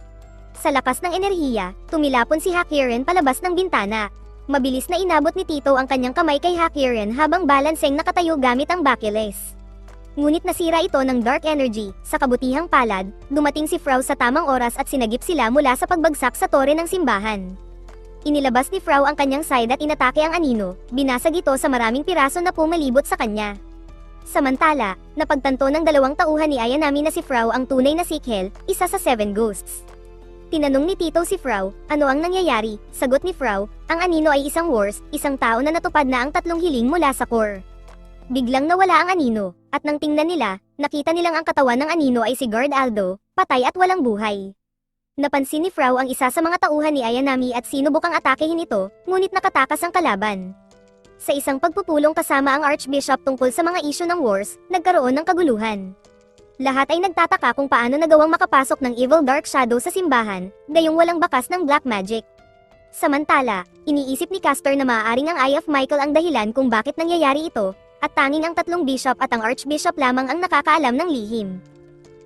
Sa lakas ng enerhiya, tumilapon si Hakiren palabas ng bintana. Mabilis na inabot ni Tito ang kanyang kamay kay Hakiren habang balanseng nakatayo gamit ang Baculus. Ngunit nasira ito ng dark energy. Sa kabutihang palad, dumating si Frau sa tamang oras at sinagip sila mula sa pagbagsak sa tore ng simbahan. Inilabas ni Frau ang kanyang side at inatake ang anino, binasag ito sa maraming piraso na pumalibot sa kanya. Samantala, napagtanto ng dalawang tauhan ni Ayanami na si Frau ang tunay na Sikhel, isa sa 7 ghosts. Tinanong ni Tito si Frau, ano ang nangyayari? Sagot ni Frau, ang anino ay isang wars, isang tao na natupad na ang 3 hiling mula sa core. Biglang nawala ang anino, at nang tingnan nila, nakita nilang ang katawan ng anino ay si Guard Aldo, patay at walang buhay. Napansin ni Frau ang isa sa mga tauhan ni Ayanami at sinubukang atakehin ito, ngunit nakatakas ang kalaban. Sa isang pagpupulong kasama ang Archbishop tungkol sa mga isyu ng wars, nagkaroon ng kaguluhan. Lahat ay nagtataka kung paano nagawang makapasok ng Evil Dark Shadow sa simbahan, gayong walang bakas ng black magic. Samantala, iniisip ni Castor na maaaring ang Eye of Michael ang dahilan kung bakit nangyayari ito, at tanging ang 3 bishop at ang archbishop lamang ang nakakaalam ng lihim.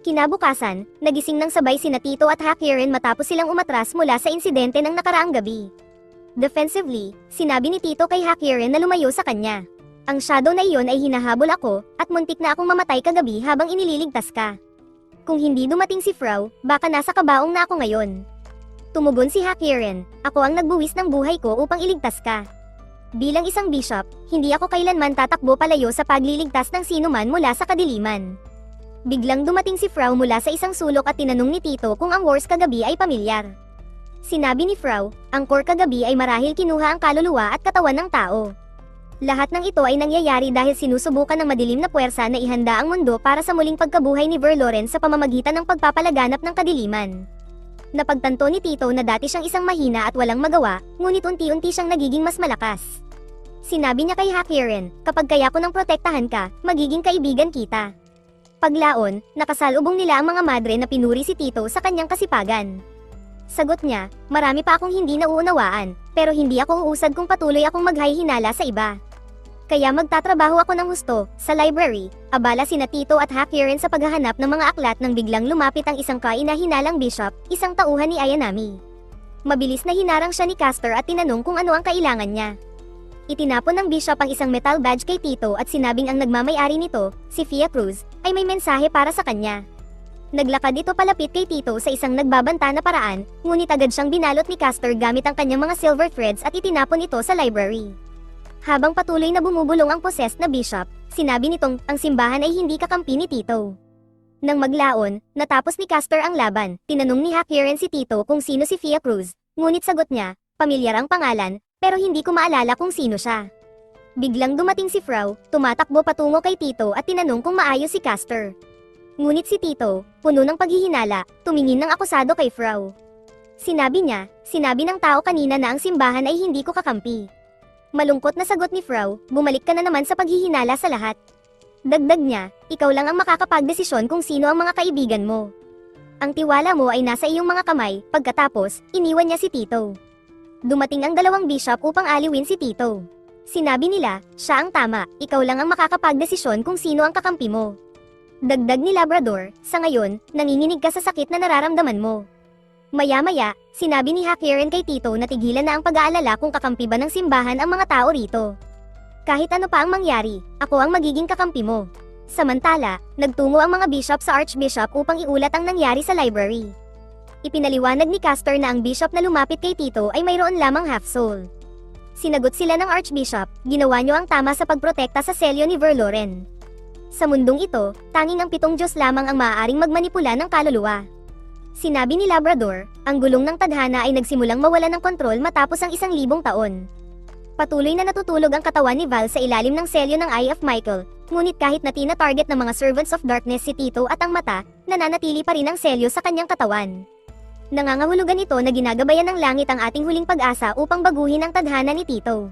Kinabukasan, nagising ng sabay sina Tito at Hakiren matapos silang umatras mula sa insidente ng nakaraang gabi. Defensively, sinabi ni Tito kay Hakiren na lumayo sa kanya. Ang shadow na iyon ay hinahabol ako, at muntik na akong mamatay kagabi habang inililigtas ka. Kung hindi dumating si Frau, baka nasa kabaong na ako ngayon. Tumugon si Hakiren, ako ang nagbuwis ng buhay ko upang iligtas ka. Bilang isang bishop, hindi ako kailanman tatakbo palayo sa pagliligtas ng sinuman mula sa kadiliman. Biglang dumating si Frau mula sa isang sulok at tinanong ni Tito kung ang wars kagabi ay pamilyar. Sinabi ni Frau, ang core kagabi ay marahil kinuha ang kaluluwa at katawan ng tao. Lahat ng ito ay nangyayari dahil sinusubukan ng madilim na puwersa na ihanda ang mundo para sa muling pagkabuhay ni Verloren sa pamamagitan ng pagpapalaganap ng kadiliman. Napagtanto ni Tito na dati siyang isang mahina at walang magawa, ngunit unti-unti siyang nagiging mas malakas. Sinabi niya kay Hakiren, kapag kaya ko nang protektahan ka, magiging kaibigan kita. Paglaon, nakasalubong nila ang mga madre na pinuri si Tito sa kanyang kasipagan. Sagot niya, marami pa akong hindi nauunawaan, pero hindi ako uusad kung patuloy akong maghay-hinala sa iba. Kaya magtatrabaho ako ng husto, sa library, abala sina Tito at Hakiren sa paghahanap ng mga aklat nang biglang lumapit ang isang kaina-hinalang bishop, isang tauhan ni Ayanami. Mabilis na hinarang siya ni Castor at tinanong kung ano ang kailangan niya. Itinapon ng bishop ang isang metal badge kay Tito at sinabing ang nagmamay-ari nito, si Fia Cruz, ay may mensahe para sa kanya. Naglakad ito palapit kay Tito sa isang nagbabanta na paraan, ngunit agad siyang binalot ni Castor gamit ang kanyang mga silver threads at itinapon ito sa library. Habang patuloy na bumubulong ang possessed na bishop, sinabi nitong, ang simbahan ay hindi kakampi ni Tito. Nang maglaon, natapos ni Castor ang laban, tinanong ni Hakiren si Tito kung sino si Fia Cruz, ngunit sagot niya, pamilyar ang pangalan, pero hindi ko maalala kung sino siya. Biglang dumating si Frau, tumatakbo patungo kay Tito at tinanong kung maayos si Castor. Ngunit si Tito, puno ng paghihinala, tumingin ng akusado kay Frau. Sinabi niya, sinabi ng tao kanina na ang simbahan ay hindi ko kakampi. Malungkot na sagot ni Frau, bumalik ka na naman sa paghihinala sa lahat. Dagdag niya, ikaw lang ang makakapagdesisyon kung sino ang mga kaibigan mo. Ang tiwala mo ay nasa iyong mga kamay, pagkatapos, iniwan niya si Tito. Dumating ang dalawang bishop upang aliwin si Tito. Sinabi nila, siya ang tama, ikaw lang ang makakapagdesisyon kung sino ang kakampi mo. Dagdag ni Labrador, sa ngayon, nanginginig ka sa sakit na nararamdaman mo. Maya-maya, sinabi ni Hakiren kay Tito na tigilan na ang pag-aalala kung kakampi ba ng simbahan ang mga tao rito. Kahit ano pa ang mangyari, ako ang magiging kakampi mo. Samantala, nagtungo ang mga bishop sa archbishop upang iulat ang nangyari sa library. Ipinaliwanag ni Castor na ang bishop na lumapit kay Tito ay mayroon lamang half-soul. Sinagot sila ng archbishop, ginawa niyo ang tama sa pagprotekta sa selyo ni Verloren. Sa mundong ito, tanging ang 7 Diyos lamang ang maaaring magmanipula ng kaluluwa. Sinabi ni Labrador, ang gulong ng tadhana ay nagsimulang mawala ng kontrol matapos ang 1,000 taon. Patuloy na natutulog ang katawan ni Val sa ilalim ng selyo ng Eye of Michael, ngunit kahit na tina-target ng mga Servants of Darkness si Tito at ang mata, nananatili pa rin ang selyo sa kanyang katawan. Nangangahulugan ito na ginagabayan ng langit ang ating huling pag-asa upang baguhin ang tadhana ni Tito.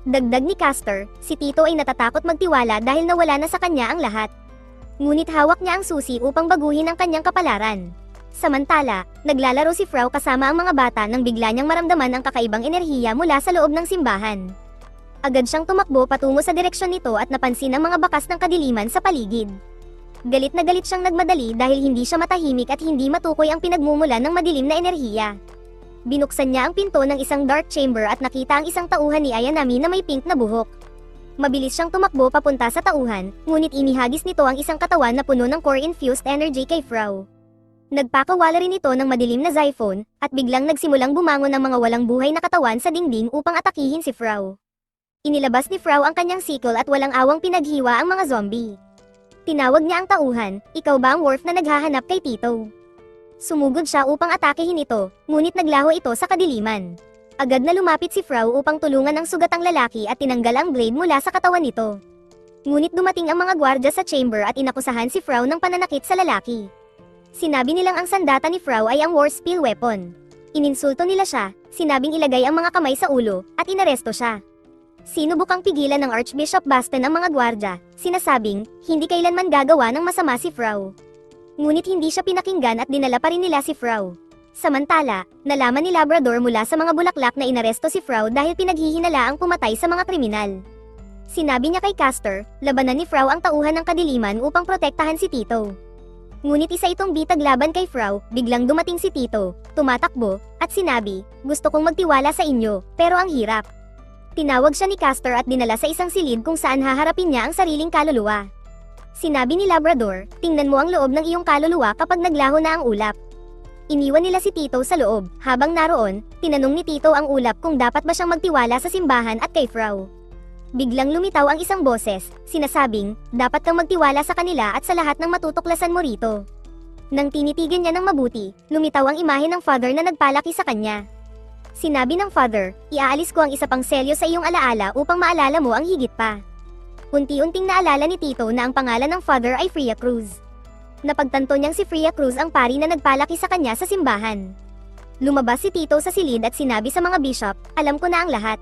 Dagdag ni Castor, si Tito ay natatakot magtiwala dahil nawala na sa kanya ang lahat. Ngunit hawak niya ang susi upang baguhin ang kanyang kapalaran. Samantala, naglalaro si Frau kasama ang mga bata nang bigla niyang maramdaman ang kakaibang enerhiya mula sa loob ng simbahan. Agad siyang tumakbo patungo sa direksyon nito at napansin ang mga bakas ng kadiliman sa paligid. Galit na galit siyang nagmadali dahil hindi siya matahimik at hindi matukoy ang pinagmumulan ng madilim na enerhiya. Binuksan niya ang pinto ng isang dark chamber at nakita ang isang tauhan ni Ayanami na may pink na buhok. Mabilis siyang tumakbo papunta sa tauhan, ngunit inihagis nito ang isang katawan na puno ng core-infused energy kay Frau. Nagpakawala rin ito ng madilim na Xiphon, at biglang nagsimulang bumangon ang mga walang buhay na katawan sa dingding upang atakihin si Frau. Inilabas ni Frau ang kanyang sickle at walang awang pinaghiwa ang mga zombie. Tinawag niya ang tauhan, ikaw ba ang Worf na naghahanap kay Tito? Sumugod siya upang atakehin ito, ngunit naglaho ito sa kadiliman. Agad na lumapit si Frau upang tulungan ang sugatang lalaki at tinanggal ang blade mula sa katawan nito. Ngunit dumating ang mga gwardya sa chamber at inakusahan si Frau ng pananakit sa lalaki. Sinabi nilang ang sandata ni Frau ay ang war spill weapon. Ininsulto nila siya, sinabing ilagay ang mga kamay sa ulo, at inaresto siya. Sinubukang pigilan ng Archbishop Baston ang mga gwardya, sinasabing, hindi kailanman gagawa ng masama si Frau. Ngunit hindi siya pinakinggan at dinala pa rin nila si Frau. Samantala, nalaman ni Labrador mula sa mga bulaklak na inaresto si Frau dahil pinaghihinala ang pumatay sa mga kriminal. Sinabi niya kay Castor, labanan ni Frau ang tauhan ng kadiliman upang protektahan si Tito. Ngunit isa itong bitag laban kay Frau, biglang dumating si Tito, tumatakbo, at sinabi, gusto kong magtiwala sa inyo, pero ang hirap. Tinawag siya ni Castor at dinala sa isang silid kung saan haharapin niya ang sariling kaluluwa. Sinabi ni Labrador, tingnan mo ang loob ng iyong kaluluwa kapag naglaho na ang ulap. Iniwan nila si Tito sa loob, habang naroon, tinanong ni Tito ang ulap kung dapat ba siyang magtiwala sa simbahan at kay Frau. Biglang lumitaw ang isang boses, sinasabing, dapat kang magtiwala sa kanila at sa lahat ng matutuklasan mo rito. Nang tinitigan niya ng mabuti, lumitaw ang imahe ng father na nagpalaki sa kanya. Sinabi ng father, iaalis ko ang isa pang selyo sa iyong alaala upang maalala mo ang higit pa. Unti-unting naalala ni Tito na ang pangalan ng father ay Freya Cruz. Napagtanto niyang si Freya Cruz ang pari na nagpalaki sa kanya sa simbahan. Lumabas si Tito sa silid at sinabi sa mga bishop, alam ko na ang lahat.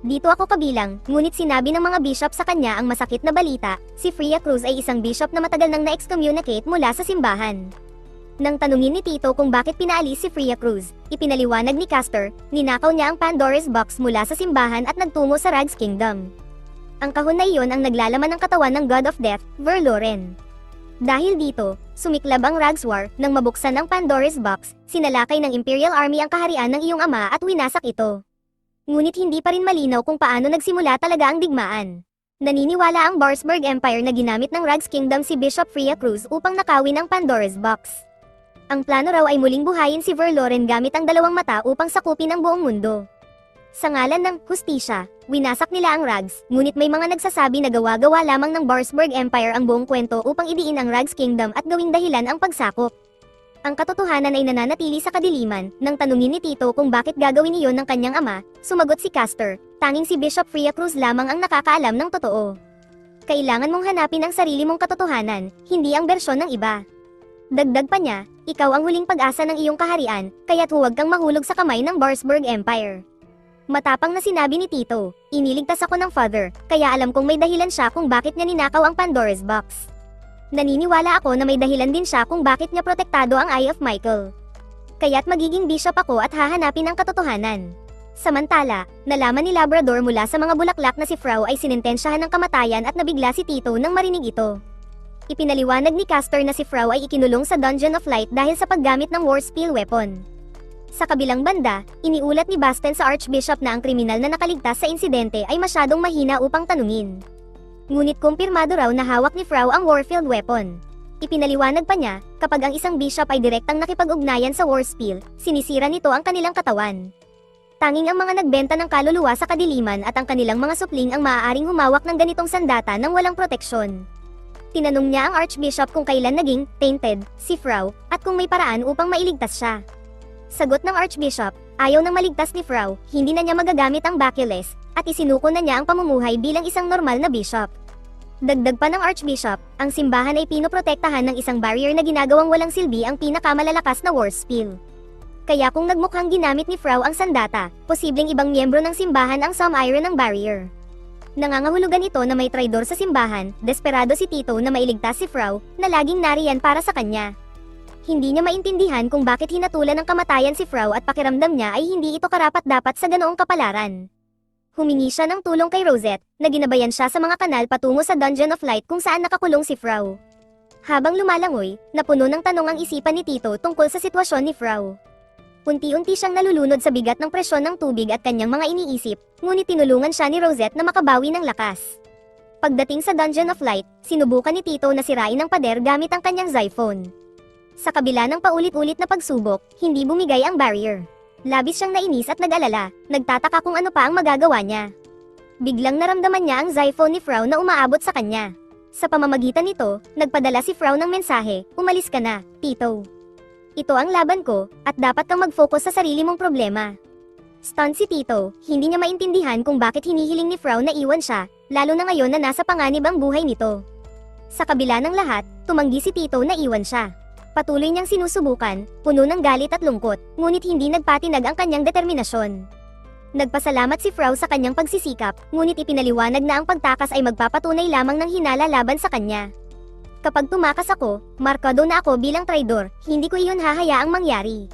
Dito ako kabilang, ngunit sinabi ng mga bishop sa kanya ang masakit na balita, si Freya Cruz ay isang bishop na matagal nang na-excommunicate mula sa simbahan. Nang tanungin ni Tito kung bakit pinaalis si Freya Cruz, ipinaliwanag ni Castor, ninakaw niya ang Pandora's Box mula sa simbahan at nagtungo sa Rags Kingdom. Ang kahon na iyon ang naglalaman ng katawan ng God of Death, Verloren. Dahil dito, sumiklab ang Rags War, nang mabuksan ang Pandora's Box, sinalakay ng Imperial Army ang kaharian ng iyong ama at winasak ito. Ngunit hindi pa rin malinaw kung paano nagsimula talaga ang digmaan. Naniniwala ang Barsburg Empire na ginamit ng Rags Kingdom si Bishop Freya Cruz upang nakawin ang Pandora's Box. Ang plano raw ay muling buhayin si Verloren gamit ang dalawang mata upang sakupin ang buong mundo. Sa ngalan ng hustisya, winasak nila ang Rags, ngunit may mga nagsasabi na gawa-gawa lamang ng Barsburg Empire ang buong kwento upang idiin ang Rags Kingdom at gawing dahilan ang pagsakop. Ang katotohanan ay nananatili sa kadiliman. Nang tanungin ni Tito kung bakit gagawin iyon ng kanyang ama, sumagot si Castor, tanging si Bishop Freya Cruz lamang ang nakakaalam ng totoo. Kailangan mong hanapin ang sarili mong katotohanan, hindi ang bersyon ng iba. Dagdag pa niya, ikaw ang huling pag-asa ng iyong kaharian, kaya't huwag kang mahulog sa kamay ng Barsburg Empire. Matapang na sinabi ni Tito, iniligtas ako ng father, kaya alam kong may dahilan siya kung bakit niya ninakaw ang Pandora's Box. Naniniwala ako na may dahilan din siya kung bakit niya protektado ang Eye of Michael. Kaya't magiging bishop ako at hahanapin ang katotohanan. Samantala, nalaman ni Labrador mula sa mga bulaklak na si Frau ay sinintensyahan ng kamatayan at nabigla si Tito nang marinig ito. Ipinaliwanag ni Castor na si Frau ay ikinulong sa Dungeon of Light dahil sa paggamit ng Warspeel weapon. Sa kabilang banda, iniulat ni Basten sa Archbishop na ang kriminal na nakaligtas sa insidente ay masyadong mahina upang tanungin. Ngunit kumpirmado raw na hawak ni Frau ang Warfield weapon. Ipinaliwanag pa niya, kapag ang isang bishop ay direktang nakipag-ugnayan sa Warspeel, sinisira nito ang kanilang katawan. Tanging ang mga nagbenta ng kaluluwa sa kadiliman at ang kanilang mga supling ang maaaring humawak ng ganitong sandata nang walang proteksyon. Tinanong niya ang Archbishop kung kailan naging tainted si Frau at kung may paraan upang mailigtas siya. Sagot ng Archbishop, ayaw nang maligtas ni Frau, hindi na niya magagamit ang Baculus, at isinuko na niya ang pamumuhay bilang isang normal na bishop. Dagdag pa ng Archbishop, ang simbahan ay pinoprotektahan ng isang barrier na ginagawang walang silbi ang pinakamalalakas na Warspeel. Kaya kung nagmukhang ginamit ni Frau ang sandata, posibleng ibang miyembro ng simbahan ang sum-iron ng barrier. Nangangahulugan ito na may traidor sa simbahan, desperado si Tito na mailigtas si Frau, na laging nariyan para sa kanya. Hindi niya maintindihan kung bakit hinatulan ng kamatayan si Frau at pakiramdam niya ay hindi ito karapat-dapat sa ganoong kapalaran. Humingi siya ng tulong kay Rosette, na ginabayan siya sa mga kanal patungo sa Dungeon of Light kung saan nakakulong si Frau. Habang lumalangoy, napuno ng tanong ang isipan ni Tito tungkol sa sitwasyon ni Frau. Unti-unti siyang nalulunod sa bigat ng presyon ng tubig at kanyang mga iniisip, ngunit tinulungan siya ni Rosette na makabawi ng lakas. Pagdating sa Dungeon of Light, sinubukan ni Tito na sirain ang pader gamit ang kanyang Xiphon. Sa kabila ng paulit-ulit na pagsubok, hindi bumigay ang barrier. Labis siyang nainis at nag-alala, nagtataka kung ano pa ang magagawa niya. Biglang naramdaman niya ang Xiphon ni Frau na umaabot sa kanya. Sa pamamagitan nito, nagpadala si Frau ng mensahe, umalis ka na, Tito. Ito ang laban ko, at dapat kang mag-focus sa sarili mong problema. Stunned si Tito, hindi niya maintindihan kung bakit hinihiling ni Frau na iwan siya, lalo na ngayon na nasa panganib ang buhay nito. Sa kabila ng lahat, tumanggi si Tito na iwan siya. Patuloy niyang sinusubukan, puno ng galit at lungkot, ngunit hindi nagpatinag ang kanyang determinasyon. Nagpasalamat si Frau sa kanyang pagsisikap, ngunit ipinaliwanag na ang pagtakas ay magpapatunay lamang ng hinala laban sa kanya. Kapag tumakas ako, markado na ako bilang traidor, hindi ko iyon hahayaang mangyari.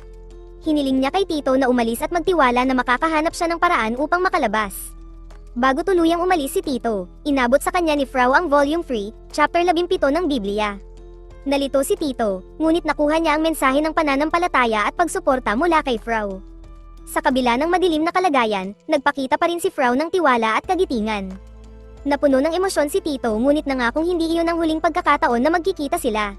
Hiniling niya kay Tito na umalis at magtiwala na makakahanap siya ng paraan upang makalabas. Bago tuluyang umalis si Tito, inabot sa kanya ni Frau ang Volume 3, Chapter 17 ng Biblia. Nalito si Tito, ngunit nakuha niya ang mensahe ng pananampalataya at pagsuporta mula kay Frau. Sa kabila ng madilim na kalagayan, nagpakita pa rin si Frau ng tiwala at kagitingan. Napuno ng emosyon si Tito ngunit nangakong hindi iyon ang huling pagkakataon na magkikita sila.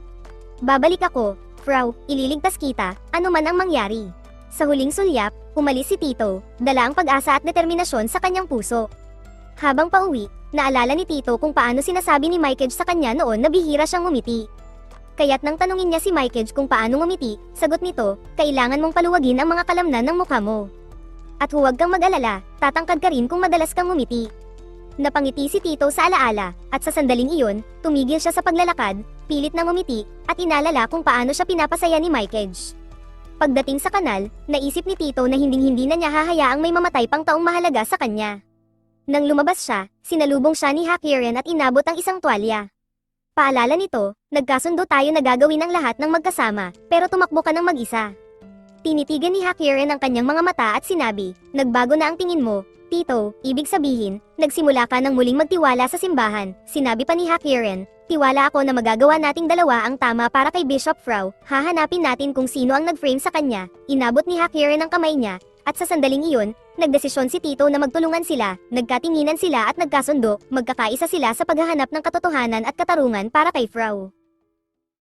Babalik ako, Frau, ililigtas kita, ano man ang mangyari. Sa huling sulyap, umalis si Tito, dala ang pag-asa at determinasyon sa kanyang puso. Habang pauwi, naalala ni Tito kung paano sinasabi ni Mikeage sa kanya noon na bihira siyang ngumiti. Kaya't nang tanungin niya si Mikeage kung paano ngumiti, sagot nito, kailangan mong paluwagin ang mga kalamnan ng mukha mo. At huwag kang mag-alala, tatangkad ka rin kung madalas kang ngumiti. Napangiti si Tito sa alaala, at sa sandaling iyon, tumigil siya sa paglalakad, pilit na ngumiti, at inalala kung paano siya pinapasaya ni Mikeage. Pagdating sa kanal, naisip ni Tito na hinding-hindi na niya hahayaang may mamatay pang taong mahalaga sa kanya. Nang lumabas siya, sinalubong siya ni Hakiren at inabot ang isang tuwalya. Paalala nito, nagkasundo tayo na gagawin ang lahat ng magkasama, pero tumakbo ka ng mag-isa. Tinitigan ni Hakiren ang kanyang mga mata at sinabi, nagbago na ang tingin mo, Tito, ibig sabihin, nagsimula ka ng muling magtiwala sa simbahan, sinabi pa ni Hakiren. Tiwala ako na magagawa nating dalawa ang tama para kay Bishop Frau, hahanapin natin kung sino ang nag-frame sa kanya, inabot ni Hakiren ang kamay niya, at sa sandaling iyon, nagdesisyon si Tito na magtulungan sila, nagkatinginan sila at nagkasundo, magkakaisa sila sa paghahanap ng katotohanan at katarungan para kay Frau.